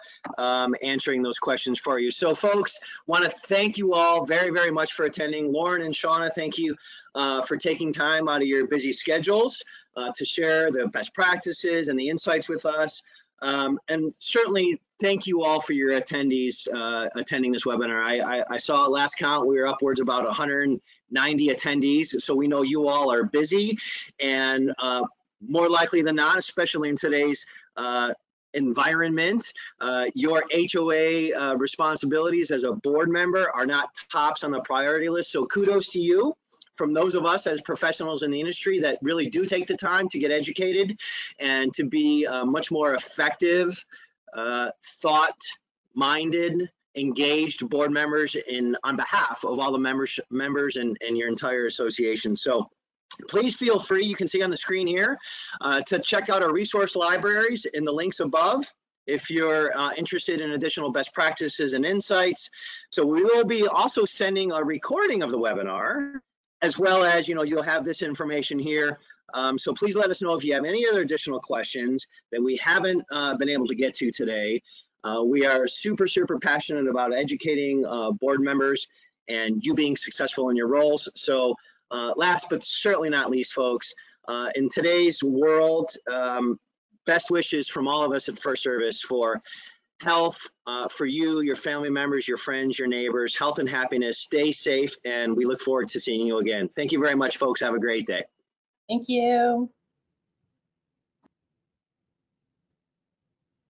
answering those questions for you. So folks, want to thank you all very, very much for attending. Lauren and Shauna, thank you for taking time out of your busy schedules to share the best practices and the insights with us. And certainly thank you all for your attendees attending this webinar. I saw at last count, we were upwards about 190 attendees. So we know you all are busy, and more likely than not, especially in today's environment, your HOA responsibilities as a board member are not tops on the priority list. So kudos to you from those of us as professionals in the industry that really do take the time to get educated and to be much more effective, thought-minded, engaged board members on behalf of all the members and your entire association. So please feel free, you can see on the screen here, to check out our resource libraries in the links above if you're interested in additional best practices and insights. So we will be also sending a recording of the webinar, as well as, you know, you'll have this information here. So please let us know if you have any other additional questions that we haven't been able to get to today. We are super, super passionate about educating board members and you being successful in your roles. So last but certainly not least, folks, in today's world, best wishes from all of us at First Service for health, for you, your family members, your friends, your neighbors, health and happiness. Stay safe, and we look forward to seeing you again. Thank you very much, folks. Have a great day. Thank you.